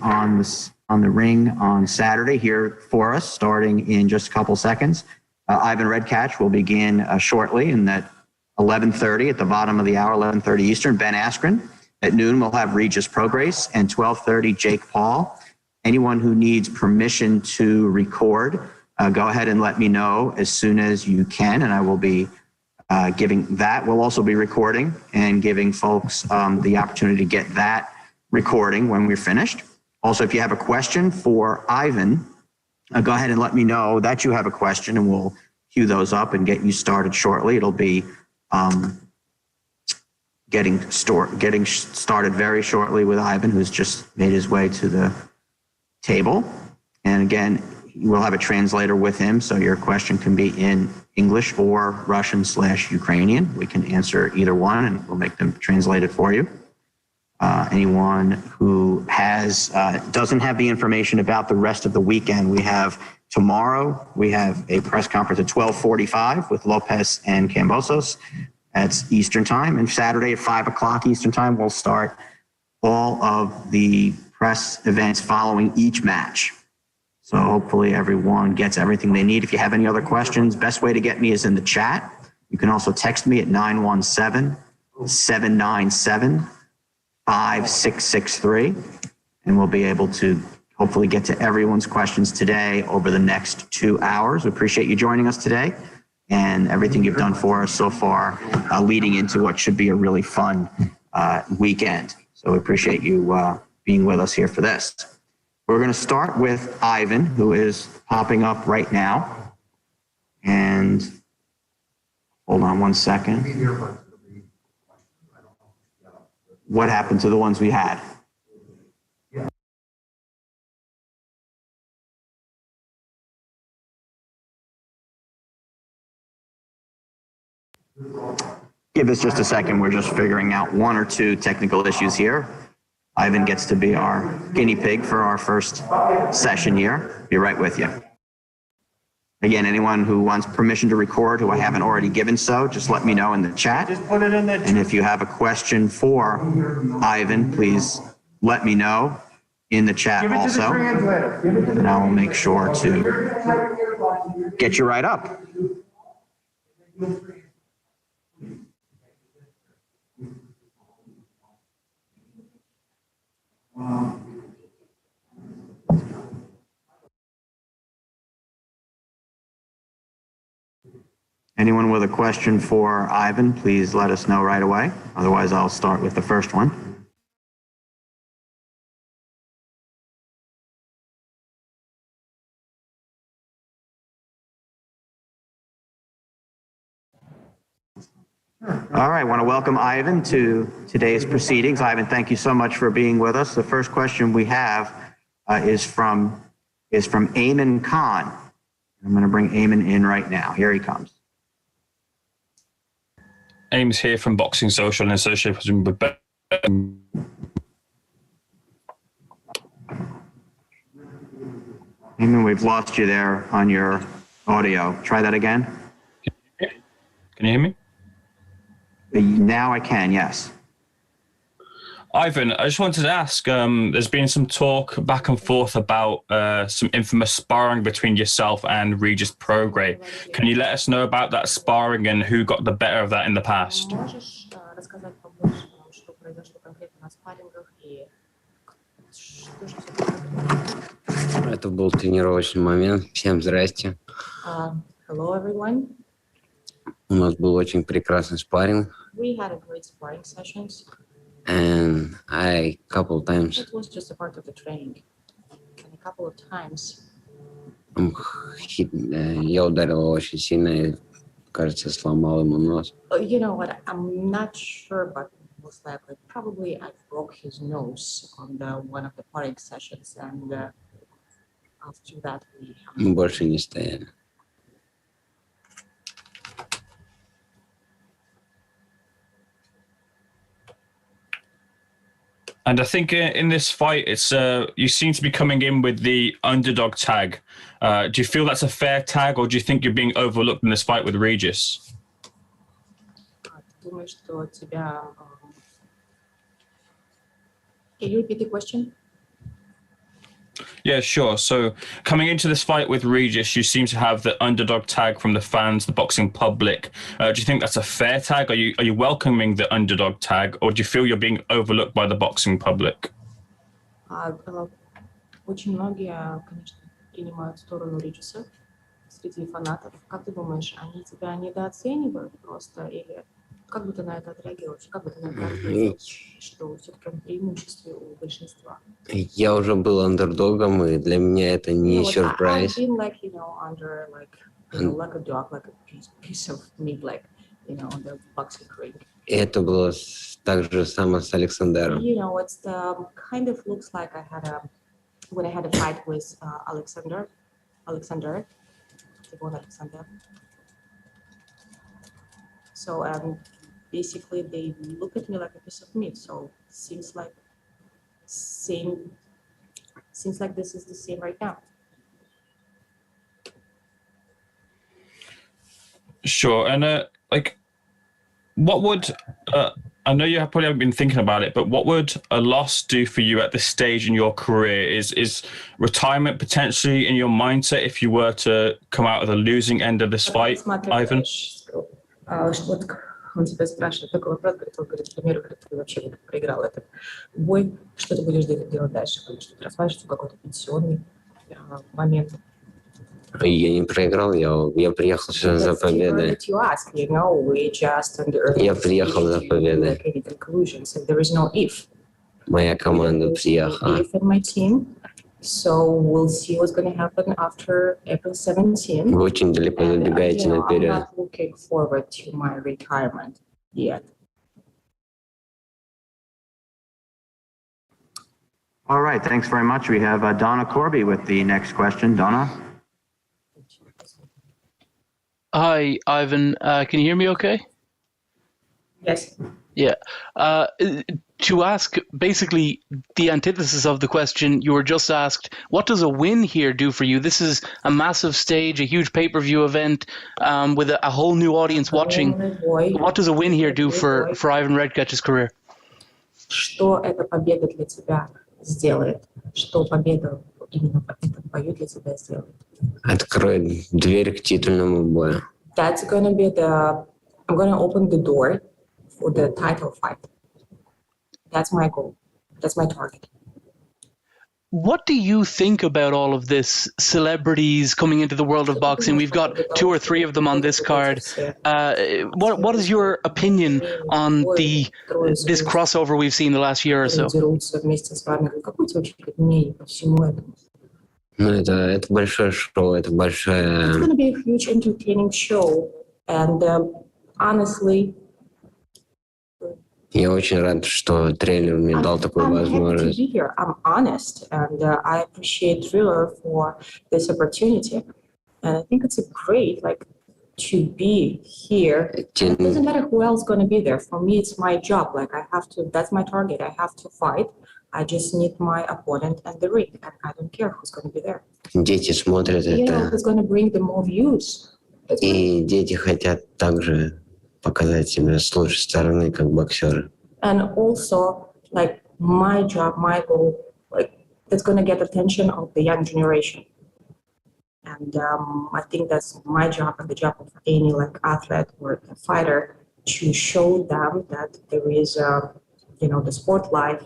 on the ring on Saturday here for us, starting in just a couple seconds. Ivan Redkach will begin shortly, and at 11:30 at the bottom of the hour, 11:30 Eastern, Ben Asken. At noon, we'll have Regis Prograis, and 12:30 Jake Paul. Anyone who needs permission to record, go ahead and let me know as soon as you can, and I will be giving that. We'll also be recording and giving folks the opportunity to get that recording when we're finished. Also, if you have a question for Ivan, go ahead and let me know that you have a question, and we'll queue those up and get you started shortly. It'll be getting started very shortly with Ivan, who's just made his way to the table. And again, we'll have a translator with him, so your question can be in English or Russian/Ukrainian. We can answer either one, and we'll make them translated for you. Anyone who doesn't have the information about the rest of the weekend, we have tomorrow, we have a press conference at 12:45 with Lopez and Cambosos. That's Eastern time. And Saturday at 5 o'clock Eastern time, we'll start all of the press events following each match. So hopefully everyone gets everything they need. If you have any other questions, best way to get me is in the chat. You can also text me at 917-797-5663, and we'll be able to hopefully get to everyone's questions today over the next 2 hours. We appreciate you joining us today and everything you've done for us so far, leading into what should be a really fun weekend. So we appreciate you being with us here for this. We're going to start with Ivan, who is popping up right now. And hold on one second. What happened to the ones we had? Give us just a second. We're just figuring out one or two technical issues here. Ivan gets to be our guinea pig for our first session here. Be right with you. Again, anyone who wants permission to record who I haven't already given so, just let me know in the chat. Just put it in the chat. And if you have a question for Ivan, please let me know in the chat also. And I will make sure to get you right up. Anyone with a question for Ivan, please let us know right away. Otherwise, I'll start with the first one. All right, I want to welcome Ivan to today's proceedings. Ivan, thank you so much for being with us. The first question we have is from Eamon Khan. I'm going to bring Eamon in right now. Here he comes. Ames here from Boxing Social and association with Ben. Eamon, we've lost you there on your audio. Try that again. Can you hear me? Now I can, yes. Ivan, I just wanted to ask, there's been some talk back and forth about some infamous sparring between yourself and Regis Prograis. Can you let us know about that sparring and who got the better of that in the past? Это был тренировочный момент. Всем здрасте. Hello, everyone. У нас был очень прекрасный спарринг. We had a great sparring sessions. And I couple times. It was just a part of the training. And a couple of times. Я ударил его очень сильно и, кажется, сломал ему нос. You know what? I'm not sure, but most likely, probably I broke his nose on one of the sparring sessions, and after that Мы больше не стояли. And I think in this fight, it's you seem to be coming in with the underdog tag. Do you feel that's a fair tag, or do you think you're being overlooked in this fight with Regis? Думаю, что тебя... Can you repeat the question? Yeah, sure. So coming into this fight with Regis, you seem to have the underdog tag from the fans, the boxing public. Do you think that's a fair tag? Are you welcoming the underdog tag, or do you feel you're being overlooked by the boxing public? Очень многие, конечно, принимают сторону Риджиса среди фанатов. Как ты думаешь, они тебя недооценивают просто? Или как бы ты на это отреагировал? Как бы ты на это ответил, что все-таки он в преимуществе у большинства? Я уже был андердогом, и для меня это не сюрприз. I've been like, under like a dog, like a piece of meat, like, on the boxing ring. И это было так же самое с Александром. It's the kind of looks like when I had a fight with Alexander. So basically they look at me like a piece of meat. So seems like this is the same right now. Sure. And what would I know you probably haven't been thinking about it, but what would a loss do for you at this stage in your career? Is retirement potentially in your mindset if you were to come out of the losing end of this fight, Ivan? Он тебя спрашивает такой вопрос, говорит, к примеру, ты вообще проиграл этот бой, что ты будешь делать дальше? Что ты рассматриваешь какой-то пенсионный момент? Я не проиграл, я приехал сюда за победой. Я приехал за победой. Моя команда приехала. So we'll see what's going to happen after April 17. Вы очень далеко забегаете наперед. I'm not looking forward to my retirement yet. All right, thanks very much. We have Donna Corby with the next question. Donna? Hi, Ivan. Can you hear me okay? Yes. Yeah. To ask basically the antithesis of the question you were just asked, what does a win here do for you? This is a massive stage, a huge pay-per-view event with a whole new audience watching. What does a win here do for Ivan Redkach's career? Что эта победа для тебя сделает? Что победа именно в этом бою для тебя сделает? Откроет дверь к титульному бою. That's gonna be I'm gonna open the door for the title fight. That's my goal. That's my target. What do you think about all of this? Celebrities coming into the world of boxing. We've got 2 or 3 of them on this card. What is your opinion on this crossover we've seen the last year or so? Это большое шоу, это большое... It's going to be a huge entertaining show. And honestly... Я очень рад, что Triller мне дал такую возможность. I'm honest, and I appreciate Triller for this opportunity. And I think it's a great, to be here. It doesn't matter who else is going to be there. For me, it's my job. That's my target. I have to fight. I just need my opponent and the ring. And I don't care who's going to be there. Дети смотрят это. Who's going to bring the more views. И дети хотят также показать себя с лучшей стороны, как боксеры. And also, my job, my goal, that's going to get attention of the young generation. And I think that's my job and the job of any athlete or a fighter to show them that there is, the sport life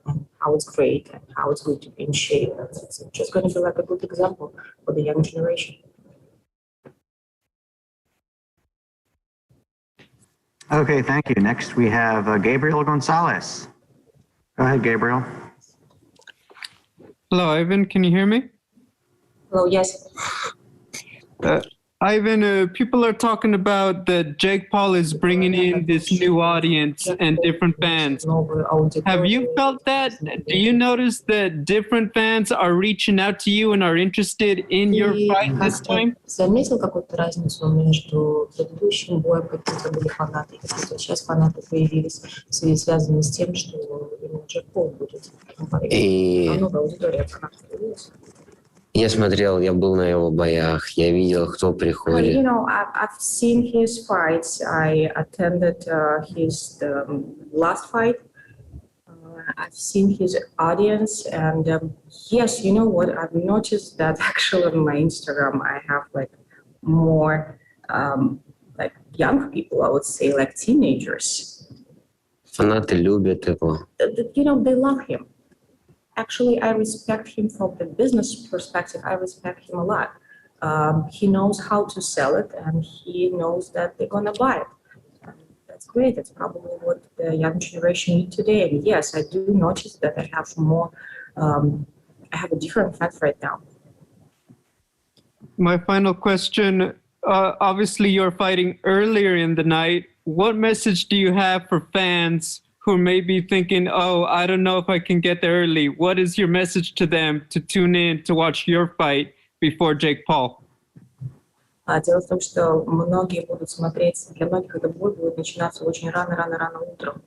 and how it's great and how it's good to be in shape. It's just going to be a good example for the young generation. Okay, thank you. Next, we have Gabriel Gonzalez. Go ahead, Gabriel. Hello, Ivan. Can you hear me? Hello, yes. Ivan, people are talking about that Jake Paul is bringing in this new audience and different fans. Have you felt that? Do you notice that different fans are reaching out to you and are interested in your fight this time? Заметил какую-то разницу между предыдущим боем, какие-то были фанаты, какие-то сейчас фанаты появились, связанные с тем, что именно Джек Пол будет. Много аудитории фанатов появилась. Я смотрел, я был на его боях, я видел, кто приходит. I've seen his fights. I attended his last fight. I've seen his audience, and yes, you know what? I've noticed that actually on my Instagram, I have like more like young people, I would say, like teenagers. Фанаты любят его. You know, they love him. Actually, I respect him from the business perspective. I respect him a lot. He knows how to sell it, and he knows that they're gonna buy it. That's great. That's probably what the young generation need today. And yes, I do notice that I have more. I have a different fans right now. My final question. Obviously, you're fighting earlier in the night. What message do you have for fans who may be thinking, oh, I don't know if I can get there early? What is your message to them to tune in to watch your fight before Jake Paul? Дело в том, что многие будут смотреть, для многих это бой будет начинаться очень рано утром.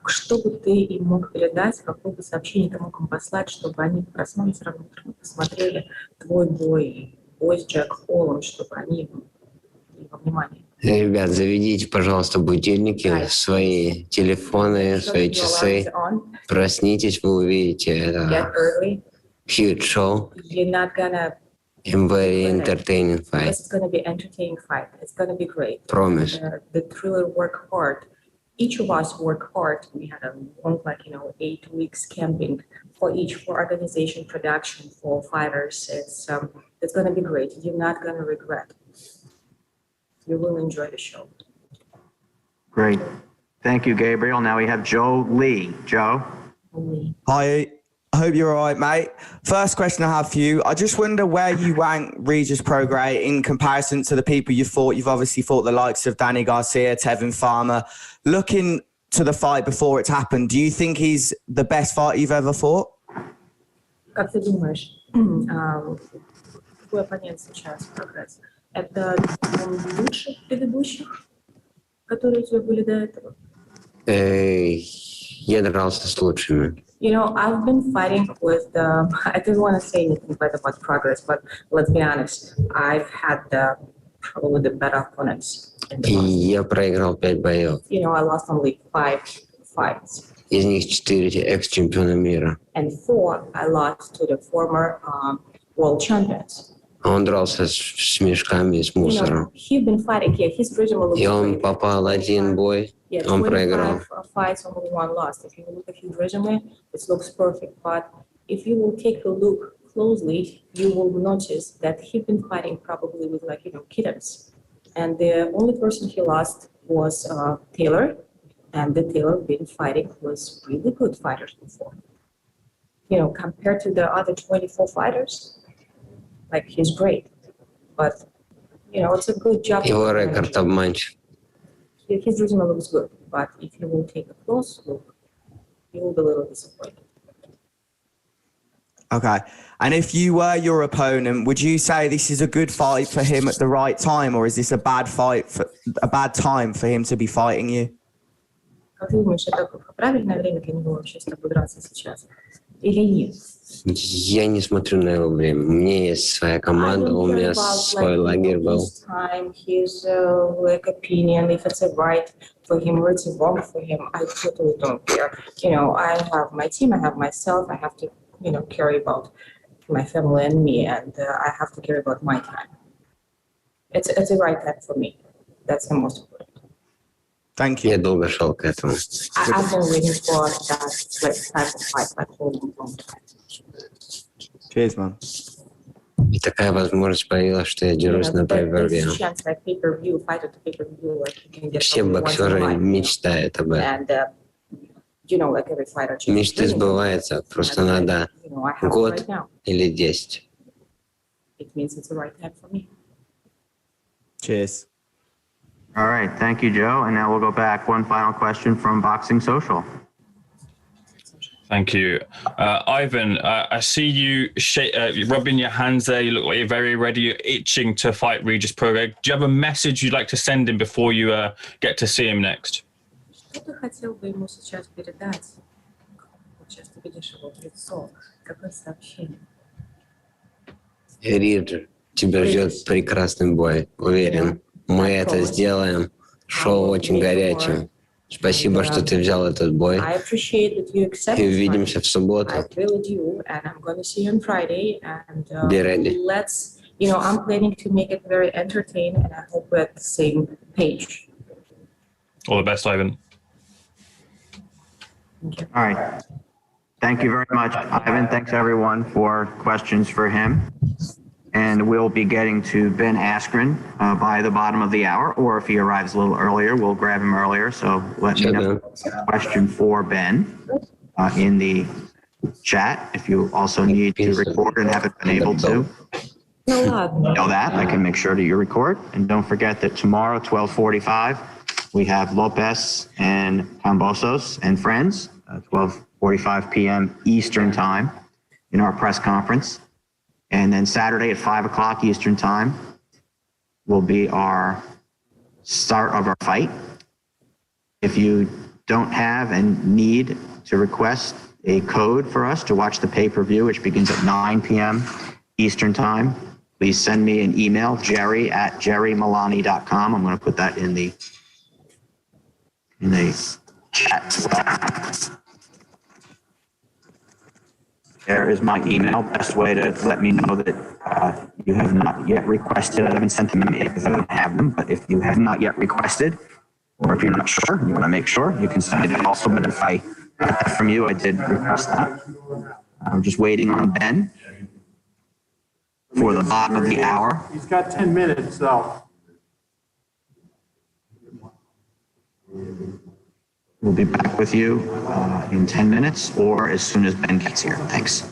Что бы ты им мог передать, какое бы сообщение ты мог им послать, чтобы они проснулись рано утром, посмотрели твой бой с Джек Полом, чтобы они были во внимании? Ребят, заведите, пожалуйста, будильники, свои телефоны, свои часы. Проснитесь, вы увидите это. Huge show. You're not gonna. And very entertaining fight. It's gonna be entertaining fight. It's gonna be great. Promise. The Triller work hard. Each of us work hard. We had a long, 8 weeks camping for organization, production, for fighters. It's gonna be great. You're not gonna regret. You will enjoy the show. Great. Thank you, Gabriel. Now we have Joe Lee. Joe? Hi, I hope you're all right, mate. First question I have for you. I just wonder where you rank Regis Prograis in comparison to the people you fought. You've obviously fought the likes of Danny Garcia, Tevin Farmer. Looking to the fight before it's happened, do you think he's the best fighter you've ever fought? Как ты думаешь, твой оппонент сейчас, Прогресс, это он лучше предыдущих, которые у тебя были до этого? Я дрался с лучшими. You know, I've been fighting with I didn't want to say anything bad about Progress, but let's be honest, I've had probably the better opponents. Я проиграл 5 боев. You know, I lost only 5 fights. Из них 4 экс-чемпиона мира. And 4 I lost to the former world champions. Он дрался с мешками и с мусором. He's been fighting here. His resume И он попал один бой, он проиграл. 25 fights, only 1 lost. If you look at his resume, it looks perfect. But if you will take a look closely, you will notice that he's been fighting probably with kittens. And the only person he lost was Taylor, and the Taylor been fighting was really good fighters before. You know, compared to the other 24 fighters, he's great, but it's a good job. Его рекорд обманчив. His resume looks good, but if you will take a close look, you will be a little disappointed. Okay. And if you were your opponent, would you say this is a good fight for him at the right time, or is this a bad time for him to be fighting you? Как ты думаешь, это правильное время для него вообще с тобой драться сейчас? Или нет? Я не смотрю на его время. У меня есть своя команда, у меня свой лагерь был. His opinion, if it's right for him or it's wrong for him, I totally don't care. I have my team, I have myself, I have to, care about my family and me, and I have to care about my time. It's the right time for me. That's the most important. Thank you. Я долго шел к этому. I've been waiting for that type of fight for a long time. Cheers, man. И такая возможность появилась, что я дерусь на pay-per-view. Все боксеры мечтают об этом. Мечты сбываются, просто надо год или 10. Cheers. All right. Thank you, Joe. And now we'll go back. One final question from Boxing Social. Thank you. Ivan, I see you rubbing your hands there. You look like you're very ready. You're itching to fight Regis Prograis. Do you have a message you'd like to send him before you get to see him next? Что ты хотел бы ему сейчас передать? Сейчас ты видишь его в лицо. Какое сообщение? Риджи, тебя ждет прекрасный бой. Уверен, мы это сделаем. Шоу очень горячим. Спасибо, что ты взял этот бой. I appreciate that you И accepted. увидимся в субботу. I really do, and I'm going to see you on Friday. And Be ready. let's, I'm planning to make it very entertaining, and I hope we're at the same page. All the best, Ivan. Thank you. All right. Thank you very much, Ivan. Thanks everyone for questions for him. And we'll be getting to Ben Askren by the bottom of the hour, or if he arrives a little earlier, we'll grab him earlier. So let me know a question for Ben in the chat. If you also need to record and haven't been able to, know that. I can make sure that you record. And don't forget that tomorrow, 12:45, we have Lopez and Cambosos and friends, 12:45 p.m. Eastern time in our press conference. And then Saturday at 5 o'clock Eastern time will be our start of our fight. If you don't have and need to request a code for us to watch the pay-per-view, which begins at 9 p.m. Eastern time, please send me an email, jerry@jerrymilani.com. I'm going to put that in the chat. There is my email. Best way to let me know that you have not yet requested. I haven't sent them to me because I don't have them. But if you have not yet requested, or if you're not sure, you want to make sure, you can send it also. But if I got that from you, I did request that. I'm just waiting on Ben for the bottom of the hour. He's got 10 minutes, though. We'll be back with you in 10 minutes or as soon as Ben gets here. Thanks.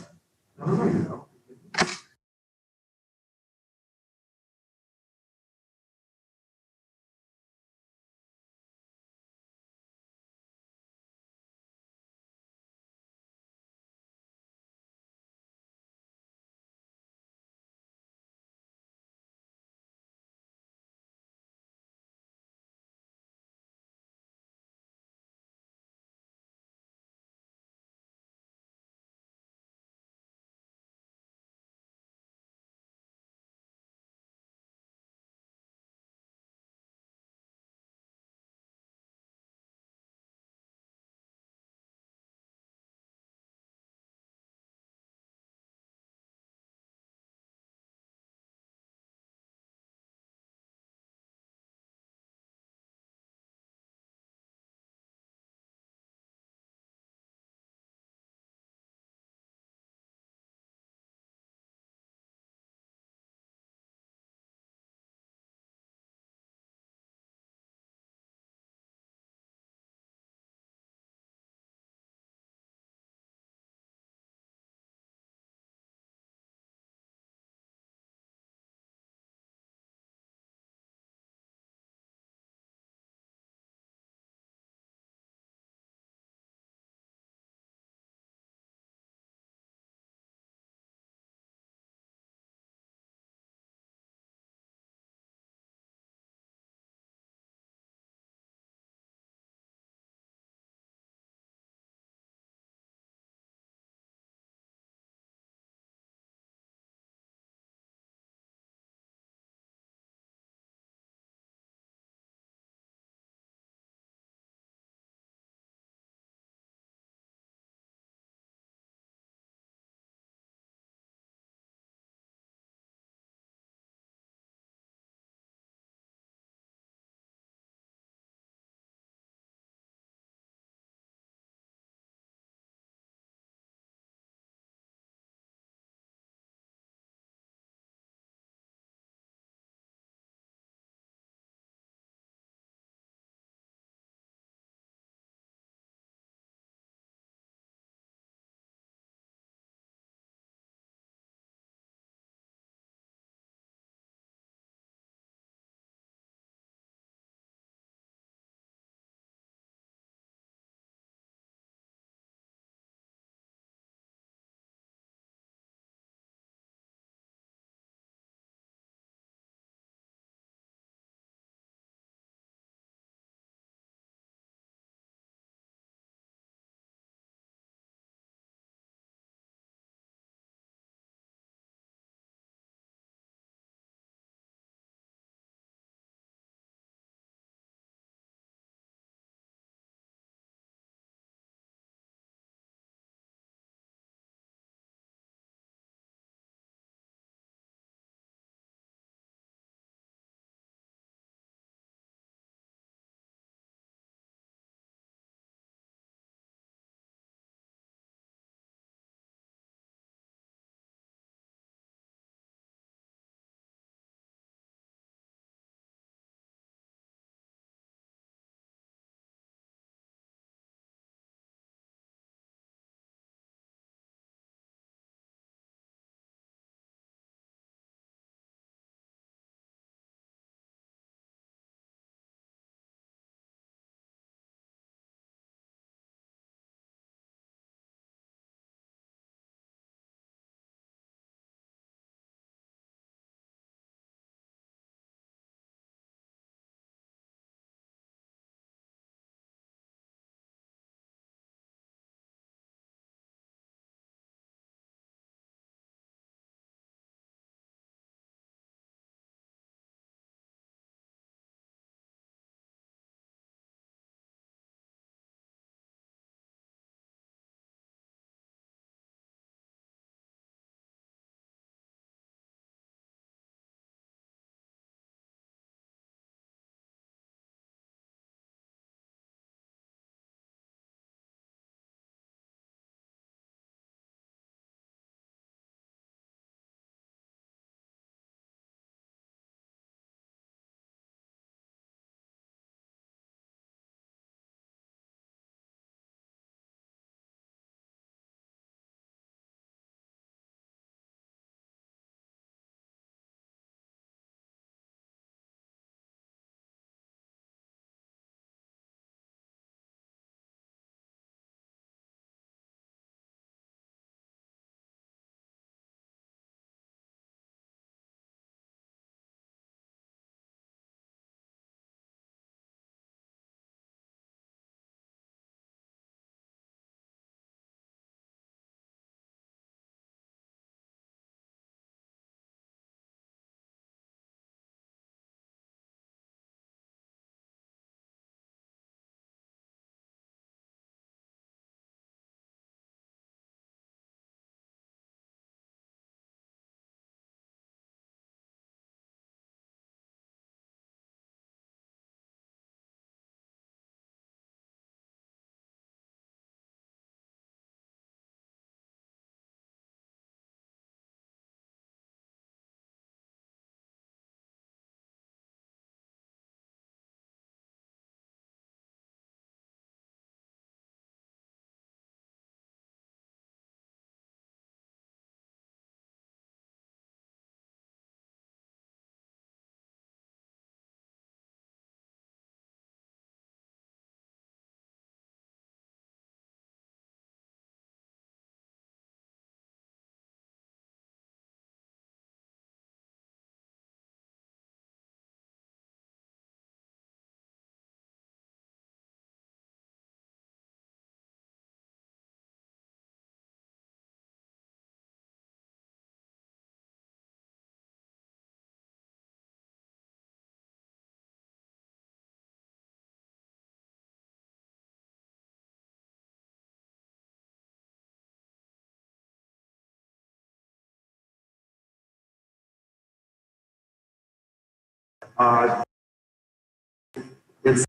It's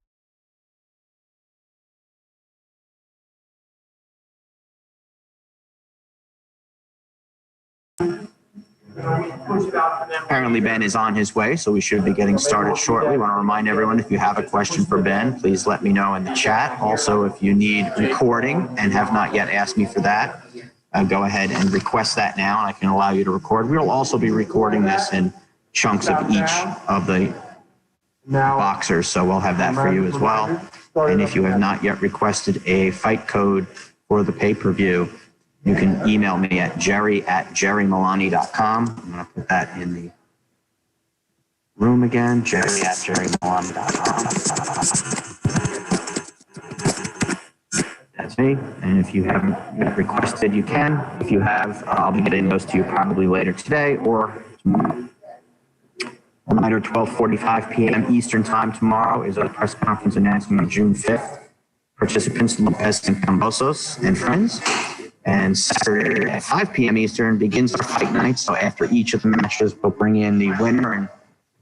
Apparently Ben is on his way, so we should be getting started shortly. I want to remind everyone, if you have a question for Ben, please let me know in the chat. Also, if you need recording and have not yet asked me for that, go ahead and request that now, and I can allow you to record. We'll also be recording this in chunks of each of the boxers, so we'll have that for you as well. And if you have not yet requested a fight code for the pay-per-view, you can email me at jerry@jerrymilani.com. I'm going to put that in the room again, jerry@jerrymilani.com. That's me. And if you haven't yet requested, you can. If you have, I'll be getting those to you probably later today or tomorrow. Reminder, 12:45 p.m. Eastern Time tomorrow is a press conference announcement on June 5th. Participants, Lopez and Cambosos and friends. And Saturday at 5 p.m. Eastern begins our fight night. So after each of the matches, we'll bring in the winner and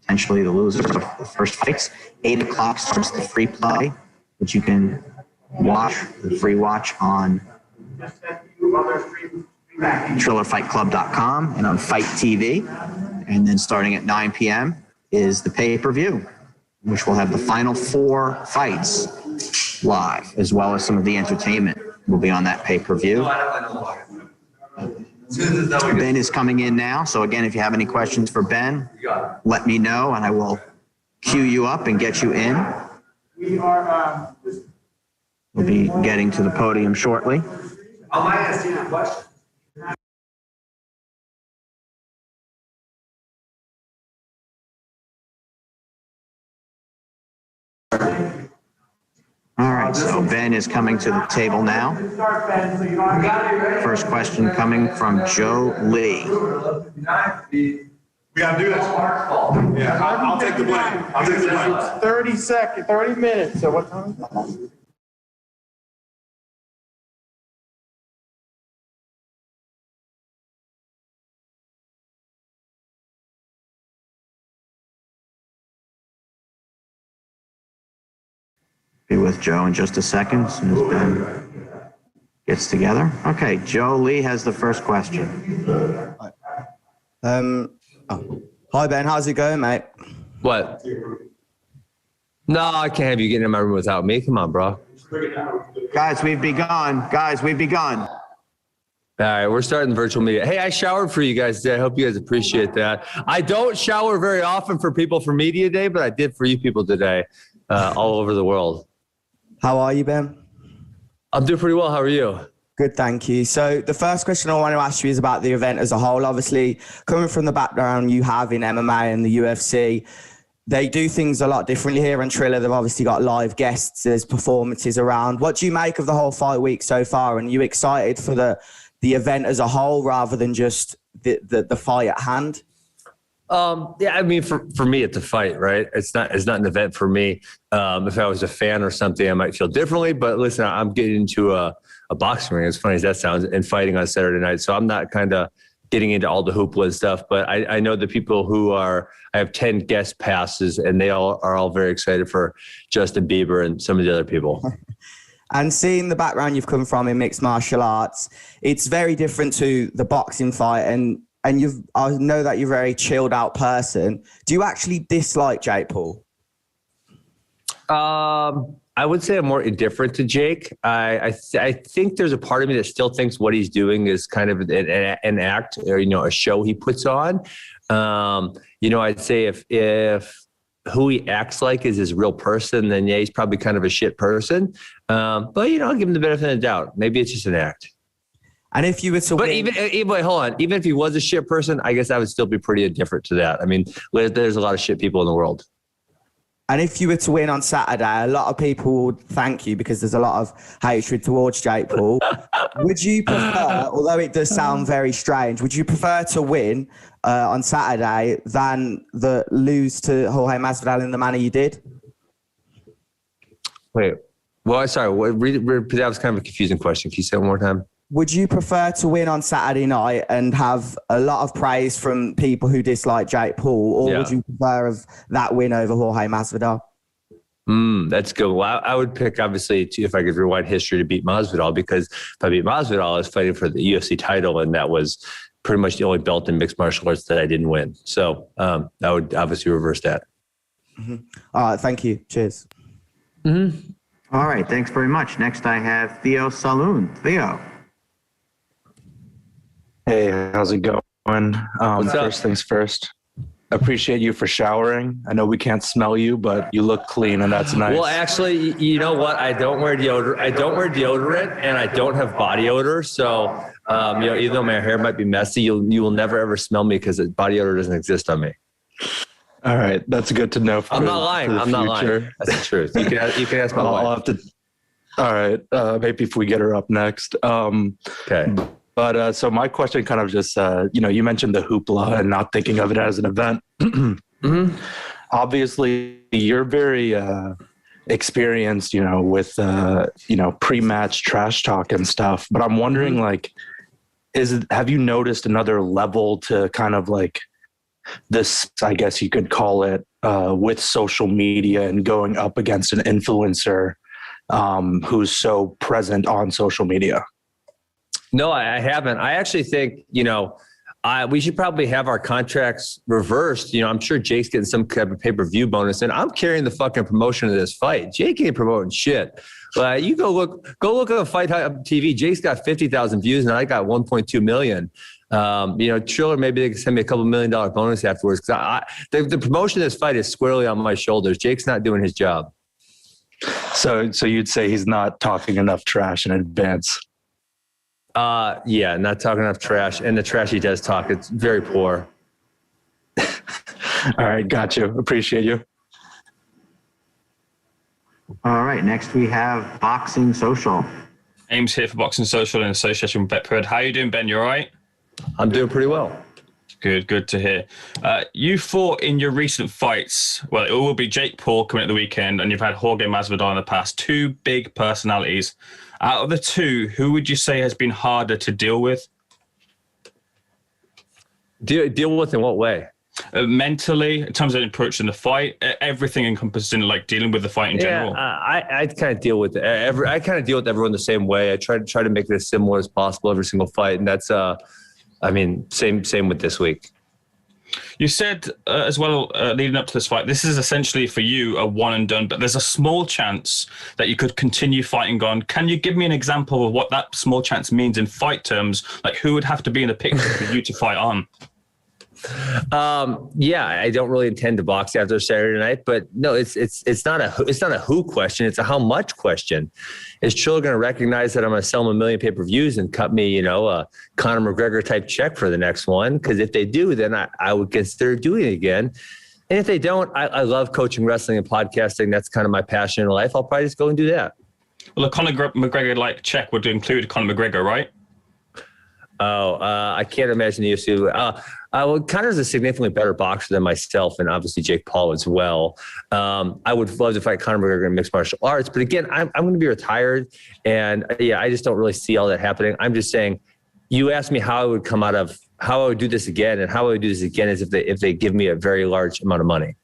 potentially the loser of the first fights. 8 o'clock starts the free play, which you can watch, the free watch on TrillerFightClub.com and on FITE TV. And then starting at 9 p.m. is the pay-per-view, which will have the final 4 fights live, as well as some of the entertainment will be on that pay-per-view. Ben is coming in now. So again, if you have any questions for Ben, let me know and I will queue you up and get you in. We'll be getting to the podium shortly. I might ask you a question. All right, so Ben is coming to the table now. First question coming from Joe Lee. We gotta do this. Yeah, I'll take the blame. I'll take the blame. 30 minutes. So what time is it? Be with Joe in just a second as soon as Ben gets together. Okay, Joe Lee has the first question. Hi Ben, how's it going, mate? What? No, I can't have you getting in my room without me. Come on, bro. Guys, we've begun. All right, we're starting the virtual media. Hey, I showered for you guys today. I hope you guys appreciate that. I don't shower very often for people for Media Day, but I did for you people today, all over the world. How are you, Ben? I'm doing pretty well. How are you? Good, thank you. So the first question I want to ask you is about the event as a whole. Obviously, coming from the background you have in MMA and the UFC, they do things a lot differently here in Triller. They've obviously got live guests, there's performances around. What do you make of the whole fight week so far? And are you excited for the event as a whole rather than just the fight at hand? Yeah, I mean, for me, it's a fight, right? It's not an event for me. If I was a fan or something, I might feel differently. But listen, I'm getting into a boxing ring, as funny as that sounds, and fighting on Saturday night. So I'm not kind of getting into all the hoopla and stuff. But I know the people who are. I have 10 guest passes, and they are all very excited for Justin Bieber and some of the other people. And seeing the background you've come from in mixed martial arts, it's very different to the boxing fight. And I know that you're a very chilled out person. Do you actually dislike Jake Paul? I would say I'm more indifferent to Jake. I think there's a part of me that still thinks what he's doing is kind of an act or, a show he puts on. I'd say if who he acts like is his real person, then yeah, he's probably kind of a shit person. But I'll give him the benefit of the doubt. Maybe it's just an act. And if you were to but win... hold on. Even if he was a shit person, I guess I would still be pretty indifferent to that. I mean, there's a lot of shit people in the world. And if you were to win on Saturday, a lot of people would thank you because there's a lot of hatred towards Jake Paul. Would you prefer, although it does sound very strange, would you prefer to win on Saturday than lose to Jorge Masvidal in the manner you did? Wait. Well, sorry. That was kind of a confusing question. Can you say it one more time? would you prefer to win on Saturday night and have a lot of praise from people who dislike Jake Paul, or would you prefer that win over Jorge Masvidal? That's good. Well, I would pick, obviously, if I could rewind history, to beat Masvidal, because if I beat Masvidal, I was fighting for the UFC title, and that was pretty much the only belt in mixed martial arts that I didn't win. So I would obviously reverse that. All right, thank you. Cheers. All right, thanks very much. Next, I have Theo Saloon. Theo. Hey, how's it going? What's up? First things first. Appreciate you for showering. I know we can't smell you, but you look clean, and that's nice. Well, actually, you know what? I don't wear deodorant, and I don't have body odor. So, even though my hair might be messy, you will never ever smell me because body odor doesn't exist on me. All right, that's good to know. I'm not lying. That's the truth. You can ask my wife. All right, maybe if we get her up next. Okay. But so my question kind of just, you mentioned the hoopla and not thinking of it as an event. Obviously, you're very experienced, with, pre-match trash talk and stuff. But I'm wondering, have you noticed another level to kind of like this, I guess you could call it, with social media and going up against an influencer who's so present on social media? No, I haven't. I actually think, we should probably have our contracts reversed. I'm sure Jake's getting some kind of pay-per-view bonus, and I'm carrying the fucking promotion of this fight. Jake ain't promoting shit. You go look at Fight TV. Jake's got 50,000 views, and I got 1.2 million. Triller, maybe they can send me a $2 million bonus afterwards. The promotion of this fight is squarely on my shoulders. Jake's not doing his job. So you'd say he's not talking enough trash in advance? Not talking enough trash, and the trash he does talk, it's very poor. All right, got you. Appreciate you. All right, next we have Boxing Social. Ames here for Boxing Social in association with BetPred. How you doing, Ben? You all right? I'm doing pretty well. Good to hear. You fought in your recent fights. Well, it will be Jake Paul coming at the weekend, and you've had Jorge Masvidal in the past. Two big personalities. Out of the two, who would you say has been harder to deal with? Deal with in what way? Mentally, in terms of approaching the fight, everything encompassing like dealing with the fight in general. I kind of deal with I kind of deal with everyone the same way. I try to make it as similar as possible every single fight, and that's same with this week. You said as well, leading up to this fight, this is essentially for you a one and done, but there's a small chance that you could continue fighting on. Can you give me an example of what that small chance means in fight terms? Like who would have to be in the picture for you to fight on? I don't really intend to box after Saturday night, but no, it's not a who question. It's a how much question. Is Triller going to recognize that I'm going to sell him 1 million pay-per-views and cut me, a Conor McGregor type check for the next one? Because if they do, then I would consider doing it again. And if they don't, I love coaching wrestling and podcasting. That's kind of my passion in life. I'll probably just go and do that. Well, a Conor McGregor like check would include Conor McGregor, right? I can't imagine the UFC. Conor's a significantly better boxer than myself, and obviously Jake Paul as well. I would love to fight Conor McGregor in mixed martial arts, but again, I'm going to be retired, and I just don't really see all that happening. I'm just saying, you asked me how I would how I would do this again, and how I would do this again is if they give me a very large amount of money.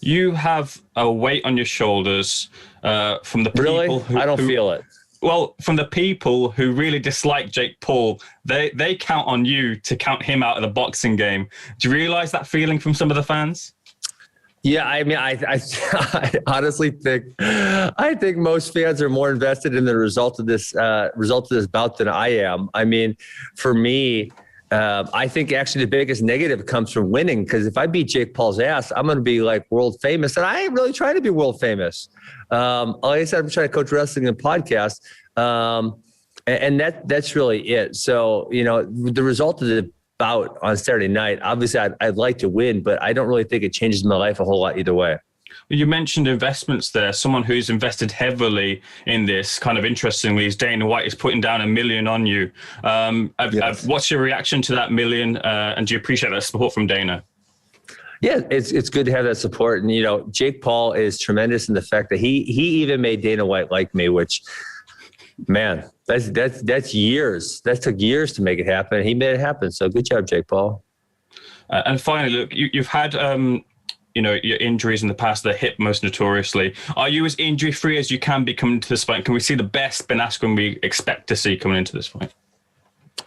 You have a weight on your shoulders from the people who I don't feel it. Well, from the people who really dislike Jake Paul, they count on you to count him out of the boxing game. Do you realize that feeling from some of the fans? Yeah, I mean, I honestly think most fans are more invested in the result of this bout than I am. I mean, for me, I think actually the biggest negative comes from winning, because if I beat Jake Paul's ass, I'm going to be like world famous, and I ain't really trying to be world famous. Like I said, I'm trying to coach wrestling and podcast, and that's really it. So, the result of the bout on Saturday night, obviously I'd like to win, but I don't really think it changes my life a whole lot either way. You mentioned investments there. Someone who's invested heavily in this, kind of interestingly, is Dana White is putting down $1 million on you. Yes. What's your reaction to that $1 million? And do you appreciate that support from Dana? Yeah, it's good to have that support. And, Jake Paul is tremendous in the fact that he even made Dana White like me, which, man, That's years. That took years to make it happen. He made it happen. So good job, Jake Paul. And finally, look, you've had your injuries in the past, the hip most notoriously. Are you as injury free as you can be coming into this fight? Can we see the best Ben Asken we expect to see coming into this fight?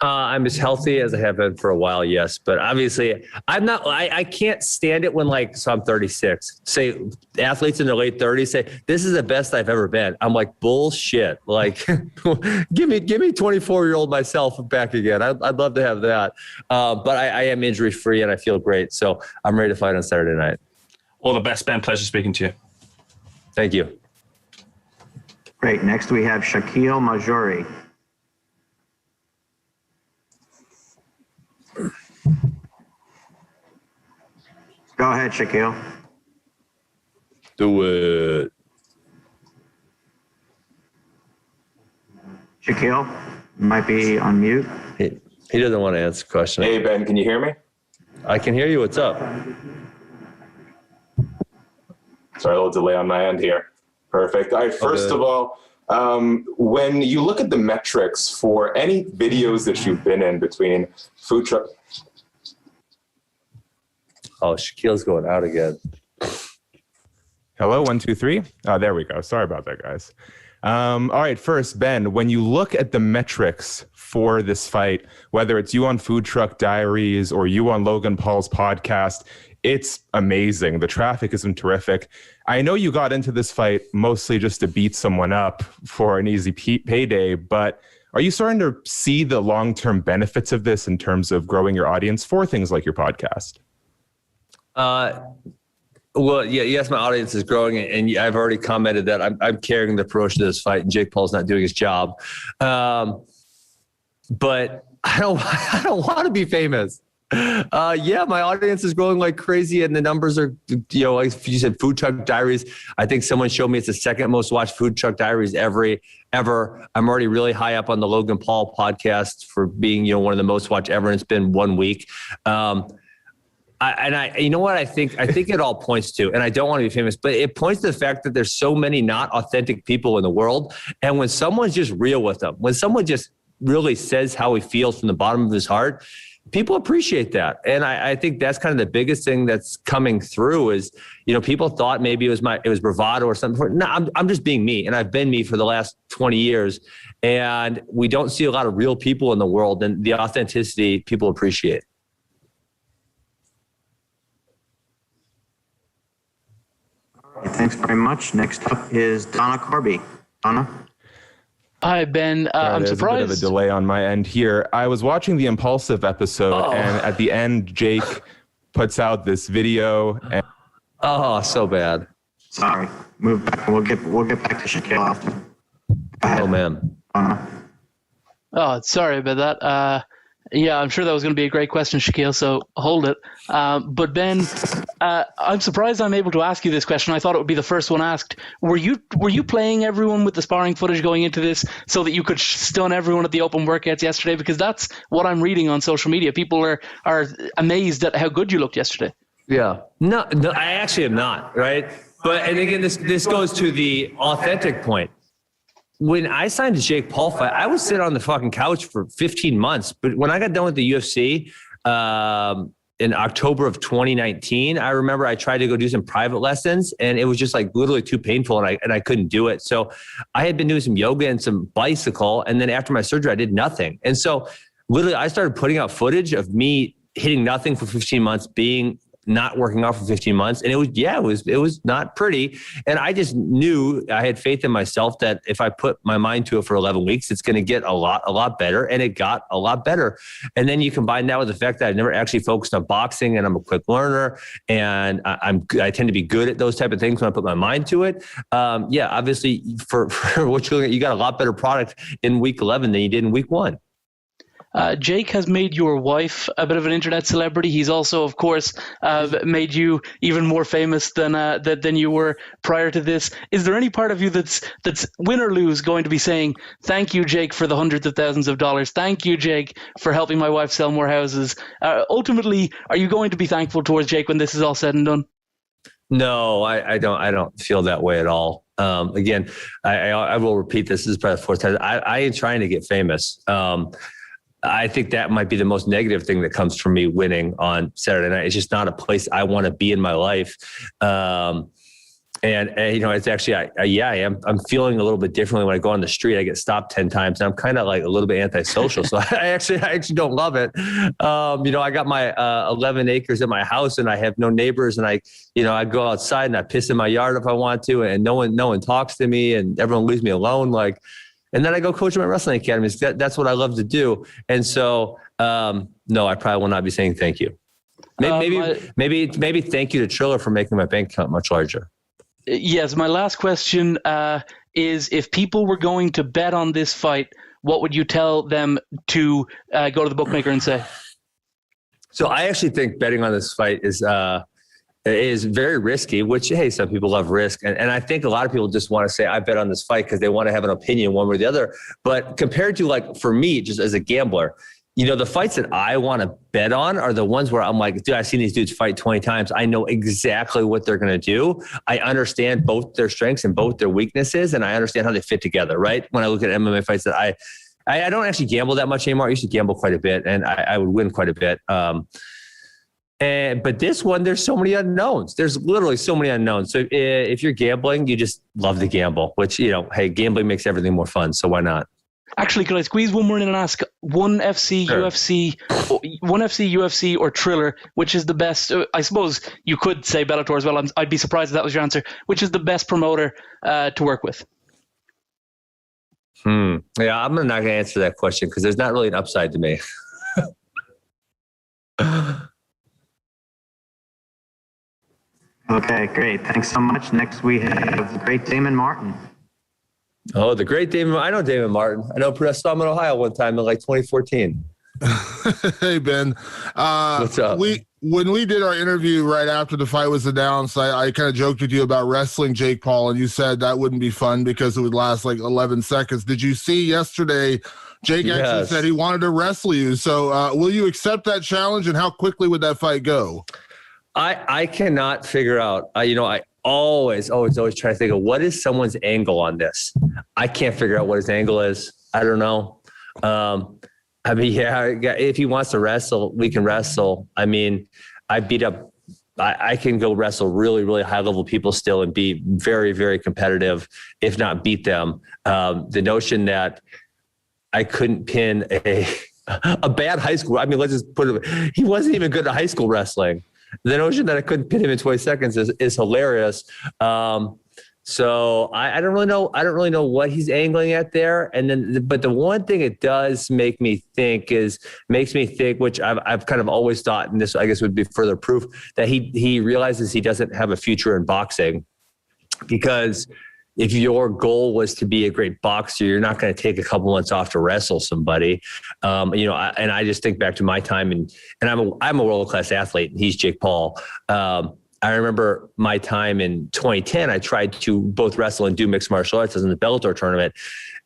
I'm as healthy as I have been for a while, yes. But obviously, I'm not. I can't stand it when so I'm 36. Say athletes in their late 30s say this is the best I've ever been. I'm like bullshit. Like give me 24-year-old myself back again. I'd love to have that. But I am injury free and I feel great. So I'm ready to fight on Saturday night. All the best, Ben. Pleasure speaking to you. Thank you. Great. Next we have Shaquille Majori. Go ahead, Shaquille. Do it. Shaquille, you might be on mute. He doesn't want to answer the question. Hey, Ben, can you hear me? I can hear you. What's up? Sorry, a little delay on my end here. Perfect. All right, first of all, when you look at the metrics for any videos that you've been in between food truck. Oh, Shaquille's going out again. Hello, 1, 2, 3. Oh, there we go. Sorry about that, guys. All right, first, Ben, when you look at the metrics for this fight, whether it's you on Food Truck Diaries or you on Logan Paul's podcast, it's amazing. The traffic has been terrific. I know you got into this fight mostly just to beat someone up for an easy payday, but are you starting to see the long-term benefits of this in terms of growing your audience for things like your podcast? Well, yeah, yes, my audience is growing, and I've already commented that I'm carrying the promotion of this fight, and Jake Paul's not doing his job. But I don't want to be famous. Yeah, my audience is growing like crazy, and the numbers are, like you said, Food Truck Diaries. I think someone showed me it's the second most watched Food Truck Diaries ever. I'm already really high up on the Logan Paul podcast for being, one of the most watched ever, and it's been 1 week. You know what I think it all points to, and I don't want to be famous, but it points to the fact that there's so many not authentic people in the world. And when someone's just real with them, when someone just really says how he feels from the bottom of his heart, people appreciate that. And I think that's kind of the biggest thing that's coming through is, people thought maybe it was bravado or something. No, I'm just being me. And I've been me for the last 20 years. And we don't see a lot of real people in the world, and the authenticity people appreciate. Thanks very much. Next up is Donna Corby. Donna? Hi, Ben. I'm surprised. There's a bit of a delay on my end here. I was watching the Impulsive episode, and at the end, Jake puts out this video. And so bad. Sorry. Move back. We'll get back to Shaquille after. Oh, man. Oh, sorry about that. Yeah, I'm sure that was going to be a great question, Shaquille, so hold it. But Ben, I'm surprised I'm able to ask you this question. I thought it would be the first one asked. Were you playing everyone with the sparring footage going into this so that you could stun everyone at the open workouts yesterday? Because that's what I'm reading on social media. People are amazed at how good you looked yesterday. Yeah. No, I actually am not, right? But, and again, this goes to the authentic point. When I signed the Jake Paul fight, I was sitting on the fucking couch for 15 months. But when I got done with the UFC in October of 2019, I remember I tried to go do some private lessons, and it was just like literally too painful, and I couldn't do it. So I had been doing some yoga and some bicycle, and then after my surgery, I did nothing. And so literally, I started putting out footage of me hitting nothing for 15 months, not working out for 15 months. And it was not pretty. And I just knew, I had faith in myself that if I put my mind to it for 11 weeks, it's going to get a lot better. And it got a lot better. And then you combine that with the fact that I've never actually focused on boxing, and I'm a quick learner, and I tend to be good at those type of things when I put my mind to it. Obviously for what you're looking at, you got a lot better product in week 11 than you did in week 1. Jake has made your wife a bit of an internet celebrity. He's also, of course, made you even more famous than you were prior to this. Is there any part of you that's win or lose going to be saying, thank you, Jake, for the hundreds of thousands of dollars. Thank you, Jake, for helping my wife sell more houses. Ultimately, are you going to be thankful towards Jake when this is all said and done? No, I don't feel that way at all. Again, I will repeat this. This is probably the fourth time. I ain't trying to get famous. I think that might be the most negative thing that comes from me winning on Saturday night. It's just not a place I want to be in my life. And it's actually, I am. I'm feeling a little bit differently when I go on the street. I get stopped 10 times, and I'm kind of like a little bit antisocial. So I actually don't love it. I got my 11 acres at my house, and I have no neighbors. And I go outside and I piss in my yard if I want to, and no one talks to me, and everyone leaves me alone. And then I go coach my wrestling academies. That's what I love to do. And so, no, I probably will not be saying thank you. Maybe thank you to Triller for making my bank account much larger. Yes, my last question is, if people were going to bet on this fight, what would you tell them to go to the bookmaker and say? So I actually think betting on this fight is very risky, which, hey, some people love risk. And I think a lot of people just want to say, I bet on this fight because they want to have an opinion one way or the other. But compared to, for me, just as a gambler, the fights that I want to bet on are the ones where I'm like, dude, I've seen these dudes fight 20 times. I know exactly what they're going to do. I understand both their strengths and both their weaknesses, and I understand how they fit together, right? When I look at MMA fights that I don't actually gamble that much anymore. I used to gamble quite a bit, and I would win quite a bit. But this one, there's so many unknowns. There's literally so many unknowns. So if you're gambling, you just love to gamble, which, hey, gambling makes everything more fun. So why not? Actually, could I squeeze one more in and ask one FC, Sure. UFC, or Triller, which is the best? I suppose you could say Bellator as well. I'd be surprised if that was your answer. Which is the best promoter to work with? Yeah, I'm not going to answer that question because there's not really an upside to me. Okay, great. Thanks so much. Next, we have the great Damon Martin. Oh, the great Damon. I know Damon Martin. I know I saw him in Ohio one time in 2014. Hey, Ben. What's up? When we did our interview right after the fight was announced, I kind of joked with you about wrestling Jake Paul, and you said that wouldn't be fun because it would last 11 seconds. Did you see yesterday Jake actually said he wanted to wrestle you? So will you accept that challenge, and how quickly would that fight go? I cannot figure out, I always try to think of what is someone's angle on this. I can't figure out what his angle is. I don't know. If he wants to wrestle, we can wrestle. I can go wrestle really, really high level people still and be very, very competitive, if not beat them. The notion that I couldn't pin a bad high school. Let's just put it, he wasn't even good at high school wrestling. The notion that I couldn't pin him in 20 seconds is hilarious. So I don't really know. I don't really know what he's angling at there. But the one thing it does makes me think, which I've kind of always thought, and this I guess would be further proof that he realizes he doesn't have a future in boxing, because if your goal was to be a great boxer, you're not going to take a couple months off to wrestle somebody. And I just think back to my time, and I'm a world-class athlete, and he's Jake Paul. I remember my time in 2010, I tried to both wrestle and do mixed martial arts as in the Bellator tournament.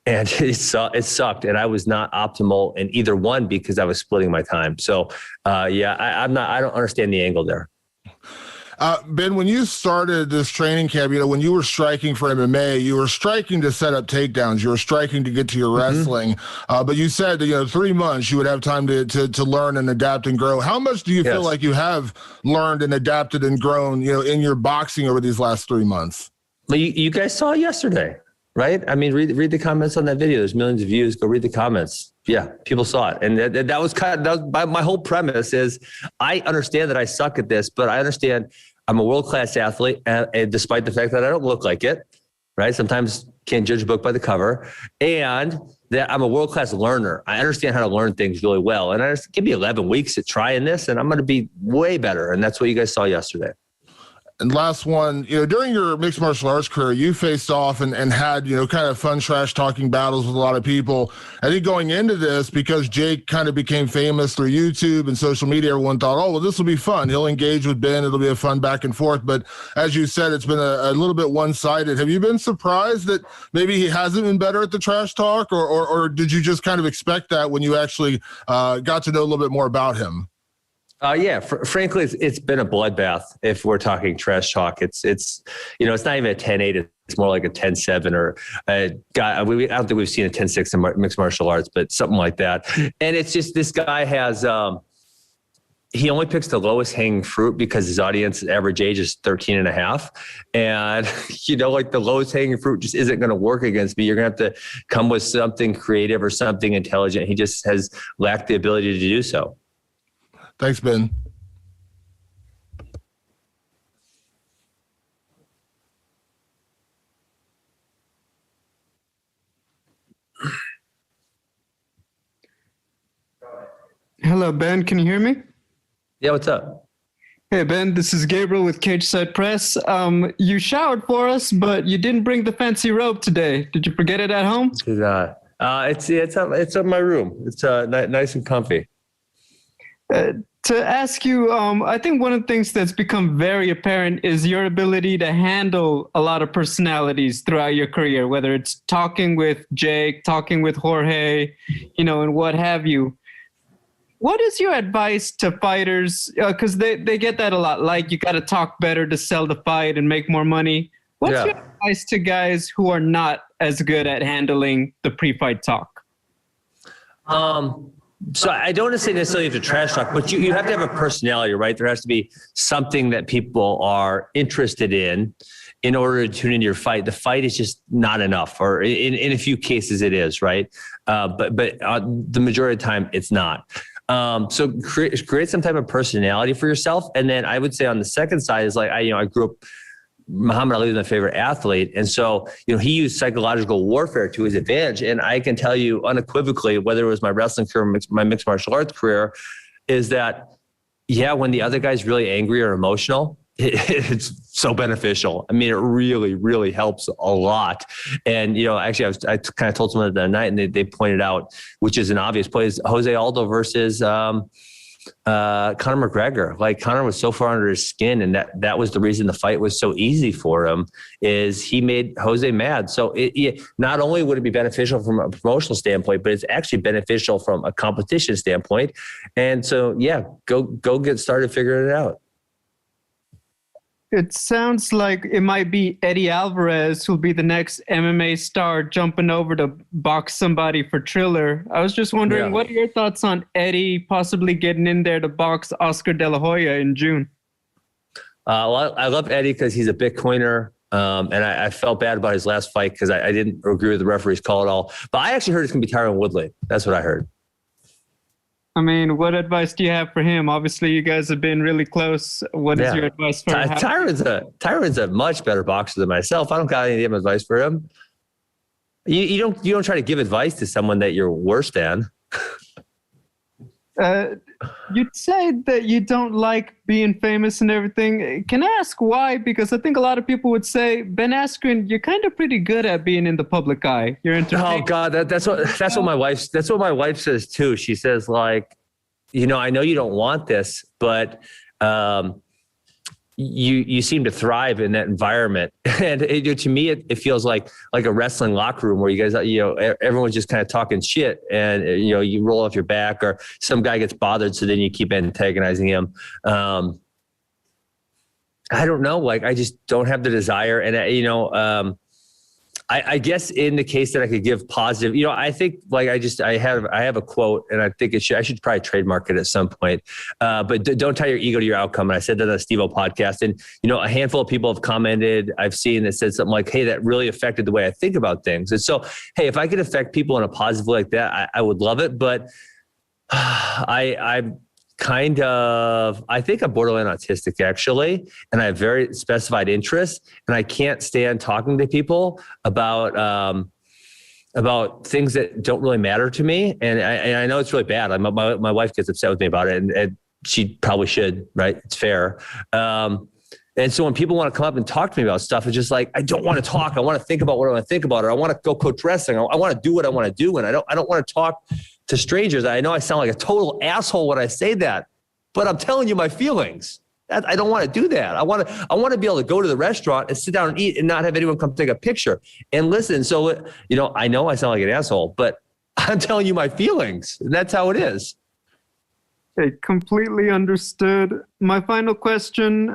And it sucked. And I was not optimal in either one because I was splitting my time. So I don't understand the angle there. Ben, when you started this training camp, when you were striking for MMA, you were striking to set up takedowns. You were striking to get to your wrestling. But you said, 3 months you would have time to learn and adapt and grow. How much do you feel like you have learned and adapted and grown, in your boxing over these last 3 months? Well, you guys saw it yesterday, right? Read the comments on that video. There's millions of views. Go read the comments. Yeah, people saw it. And that was my whole premise is I understand that I suck at this, but I understand I'm a world-class athlete, and despite the fact that I don't look like it, right? Sometimes can't judge a book by the cover, and that I'm a world-class learner. I understand how to learn things really well. And give me 11 weeks at trying this, and I'm going to be way better. And that's what you guys saw yesterday. And last one, during your mixed martial arts career, you faced off and had, kind of fun trash talking battles with a lot of people. I think going into this, because Jake kind of became famous through YouTube and social media, everyone thought, oh, well, this will be fun. He'll engage with Ben. It'll be a fun back and forth. But as you said, it's been a little bit one-sided. Have you been surprised that maybe he hasn't been better at the trash talk, or did you just kind of expect that when you actually got to know a little bit more about him? Frankly, it's been a bloodbath. If we're talking trash talk, it's not even a 10-8, it's it's more like a 10-7 or I don't think we've seen a 10-6 in mixed martial arts, but something like that. And it's just, this guy has, he only picks the lowest hanging fruit because his audience average age is 13 and a half. And, like the lowest hanging fruit just isn't going to work against me. You're going to have to come with something creative or something intelligent. He just has lacked the ability to do so. Thanks, Ben. Hello, Ben. Can you hear me? Yeah, what's up? Hey, Ben, this is Gabriel with Cage Side Press. You showered for us, but you didn't bring the fancy robe today. Did you forget it at home? It's up my room. It's nice and comfy. To ask you, I think one of the things that's become very apparent is your ability to handle a lot of personalities throughout your career, whether it's talking with Jake, talking with Jorge, and what have you. What is your advice to fighters? Because they get that a lot. Like, you got to talk better to sell the fight and make more money. What's your advice to guys who are not as good at handling the pre-fight talk? So I don't necessarily have to trash talk, but you have to have a personality, right? There has to be something that people are interested in order to tune into your fight. The fight is just not enough, or in a few cases it is, right? But the majority of the time it's not. So create some type of personality for yourself. And then I would say on the second side is like, I grew up, Muhammad Ali was my favorite athlete. And so, he used psychological warfare to his advantage. And I can tell you unequivocally, whether it was my wrestling career or my mixed martial arts career, is that, when the other guy's really angry or emotional, it's so beneficial. I mean, it really, really helps a lot. And, actually I kind of told someone the other night and they pointed out, which is an obvious play, is Jose Aldo versus Conor McGregor. Like, Conor was so far under his skin, and that was the reason the fight was so easy for him, is he made Jose mad. So it not only would it be beneficial from a promotional standpoint, but it's actually beneficial from a competition standpoint. And so, go get started figuring it out. It sounds like it might be Eddie Alvarez who'll be the next MMA star jumping over to box somebody for Triller. I was just wondering, what are your thoughts on Eddie possibly getting in there to box Oscar De La Hoya in June? Well, I love Eddie because he's a Bitcoiner. And I felt bad about his last fight because I didn't agree with the referee's call at all. But I actually heard it's going to be Tyron Woodley. That's what I heard. I mean, what advice do you have for him? Obviously, you guys have been really close. What is your advice for him? Tyron's a much better boxer than myself. I don't got any advice for him. You don't try to give advice to someone that you're worse than. You'd say that you don't like being famous and everything. Can I ask why? Because I think a lot of people would say, Ben Asken, you're kind of pretty good at being in the public eye. You're entertaining. Oh God, that's what my wife says too. She says, like, I know you don't want this, but you seem to thrive in that environment. And to me, it feels like a wrestling locker room where you guys, everyone's just kind of talking shit, and you roll off your back, or some guy gets bothered, so then you keep antagonizing him. I don't know. Like, I just don't have the desire. And I guess in the case that I could give positive, I think like I have a quote, and I think I should probably trademark it at some point. But don't tie your ego to your outcome. And I said that on the Steve-O podcast, and a handful of people have commented. I've seen that said something like, "Hey, that really affected the way I think about things." And so, hey, if I could affect people in a positive way like that, I would love it. But I think I'm borderline autistic, actually, and I have very specified interests, and I can't stand talking to people about things that don't really matter to me. And I know it's really bad. My wife gets upset with me about it, and she probably should, right? It's fair. And so when people want to come up and talk to me about stuff, it's just like, I don't want to talk. I want to think about what I want to think about, or I want to go coach wrestling. I want to do what I want to do. And I don't want to talk to strangers. I know I sound like a total asshole when I say that, but I'm telling you my feelings. I don't want to do that. I want to be able to go to the restaurant and sit down and eat and not have anyone come take a picture and listen. So, I know I sound like an asshole, but I'm telling you my feelings, and that's how it is. Hey, completely understood. My final question,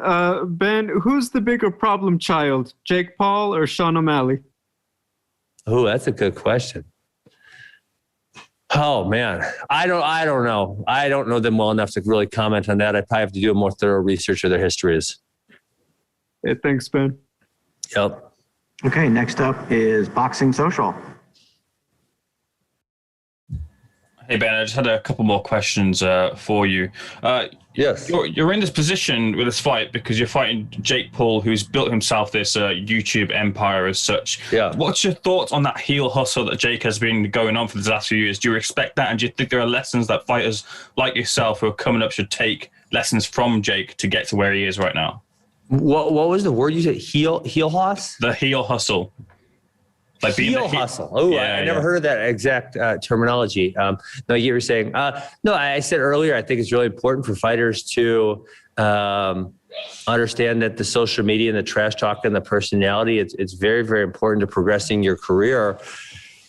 Ben, who's the bigger problem child, Jake Paul or Sean O'Malley? Oh, that's a good question. Oh man, I don't know. I don't know them well enough to really comment on that. I probably have to do a more thorough research of their histories. Hey, thanks, Ben. Yep. Okay, next up is Boxing Social. Hey Ben, I just had a couple more questions for you. Yes. You're in this position with this fight because you're fighting Jake Paul, who's built himself this YouTube empire as such. Yeah. What's your thoughts on that heel hustle that Jake has been going on for the last few years? Do you expect that, and do you think there are lessons that fighters like yourself who are coming up should take lessons from Jake to get to where he is right now? What was the word you said? Heel hustle? The heel hustle. Like heel hustle. Oh, yeah, I never heard of that exact terminology. No, you were saying. No, I said earlier, I think it's really important for fighters to understand that the social media and the trash talk and the personality, it's very, very important to progressing your career.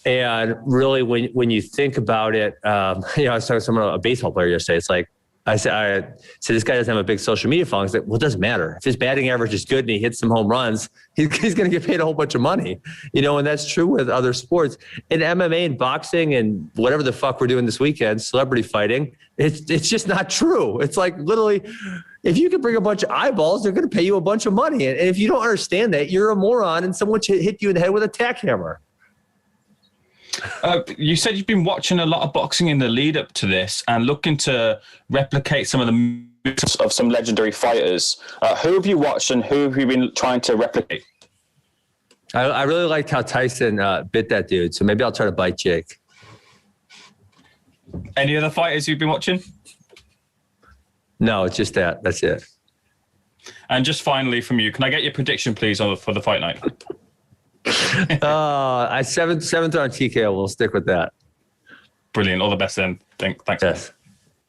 And really, when you think about it, I was talking to someone, a baseball player yesterday. It's like, I said, this guy doesn't have a big social media following. He's like, well, it doesn't matter. If his batting average is good and he hits some home runs, he's going to get paid a whole bunch of money, and that's true with other sports. In MMA and boxing and whatever the fuck we're doing this weekend, celebrity fighting, it's just not true. It's like literally, if you can bring a bunch of eyeballs, they're going to pay you a bunch of money. And if you don't understand that, you're a moron and someone should hit you in the head with a tack hammer. You said you've been watching a lot of boxing in the lead up to this and looking to replicate some of the moves of some legendary fighters. Who have you watched and who have you been trying to replicate? I really liked how Tyson bit that dude, so maybe I'll try to bite Jake. Any other fighters you've been watching? No, it's just that. That's it. And just finally from you, can I get your prediction, please, for the fight night? Seventh round TKO. We'll stick with that. Brilliant. All the best then. Thanks. Yes.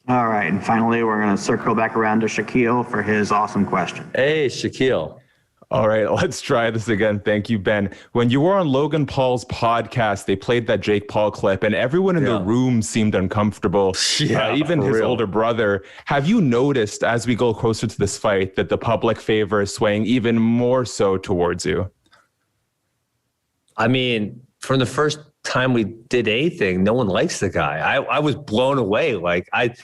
All right, and finally, we're going to circle back around to Shaquille for his awesome question. Hey, Shaquille. All right, let's try this again. Thank you, Ben. When you were on Logan Paul's podcast, they played that Jake Paul clip, and everyone in the room seemed uncomfortable, even his older brother. Have you noticed, as we go closer to this fight, that the public favor is swaying even more so towards you? I mean, from the first time we did anything, no one likes the guy. I was blown away. Like I'd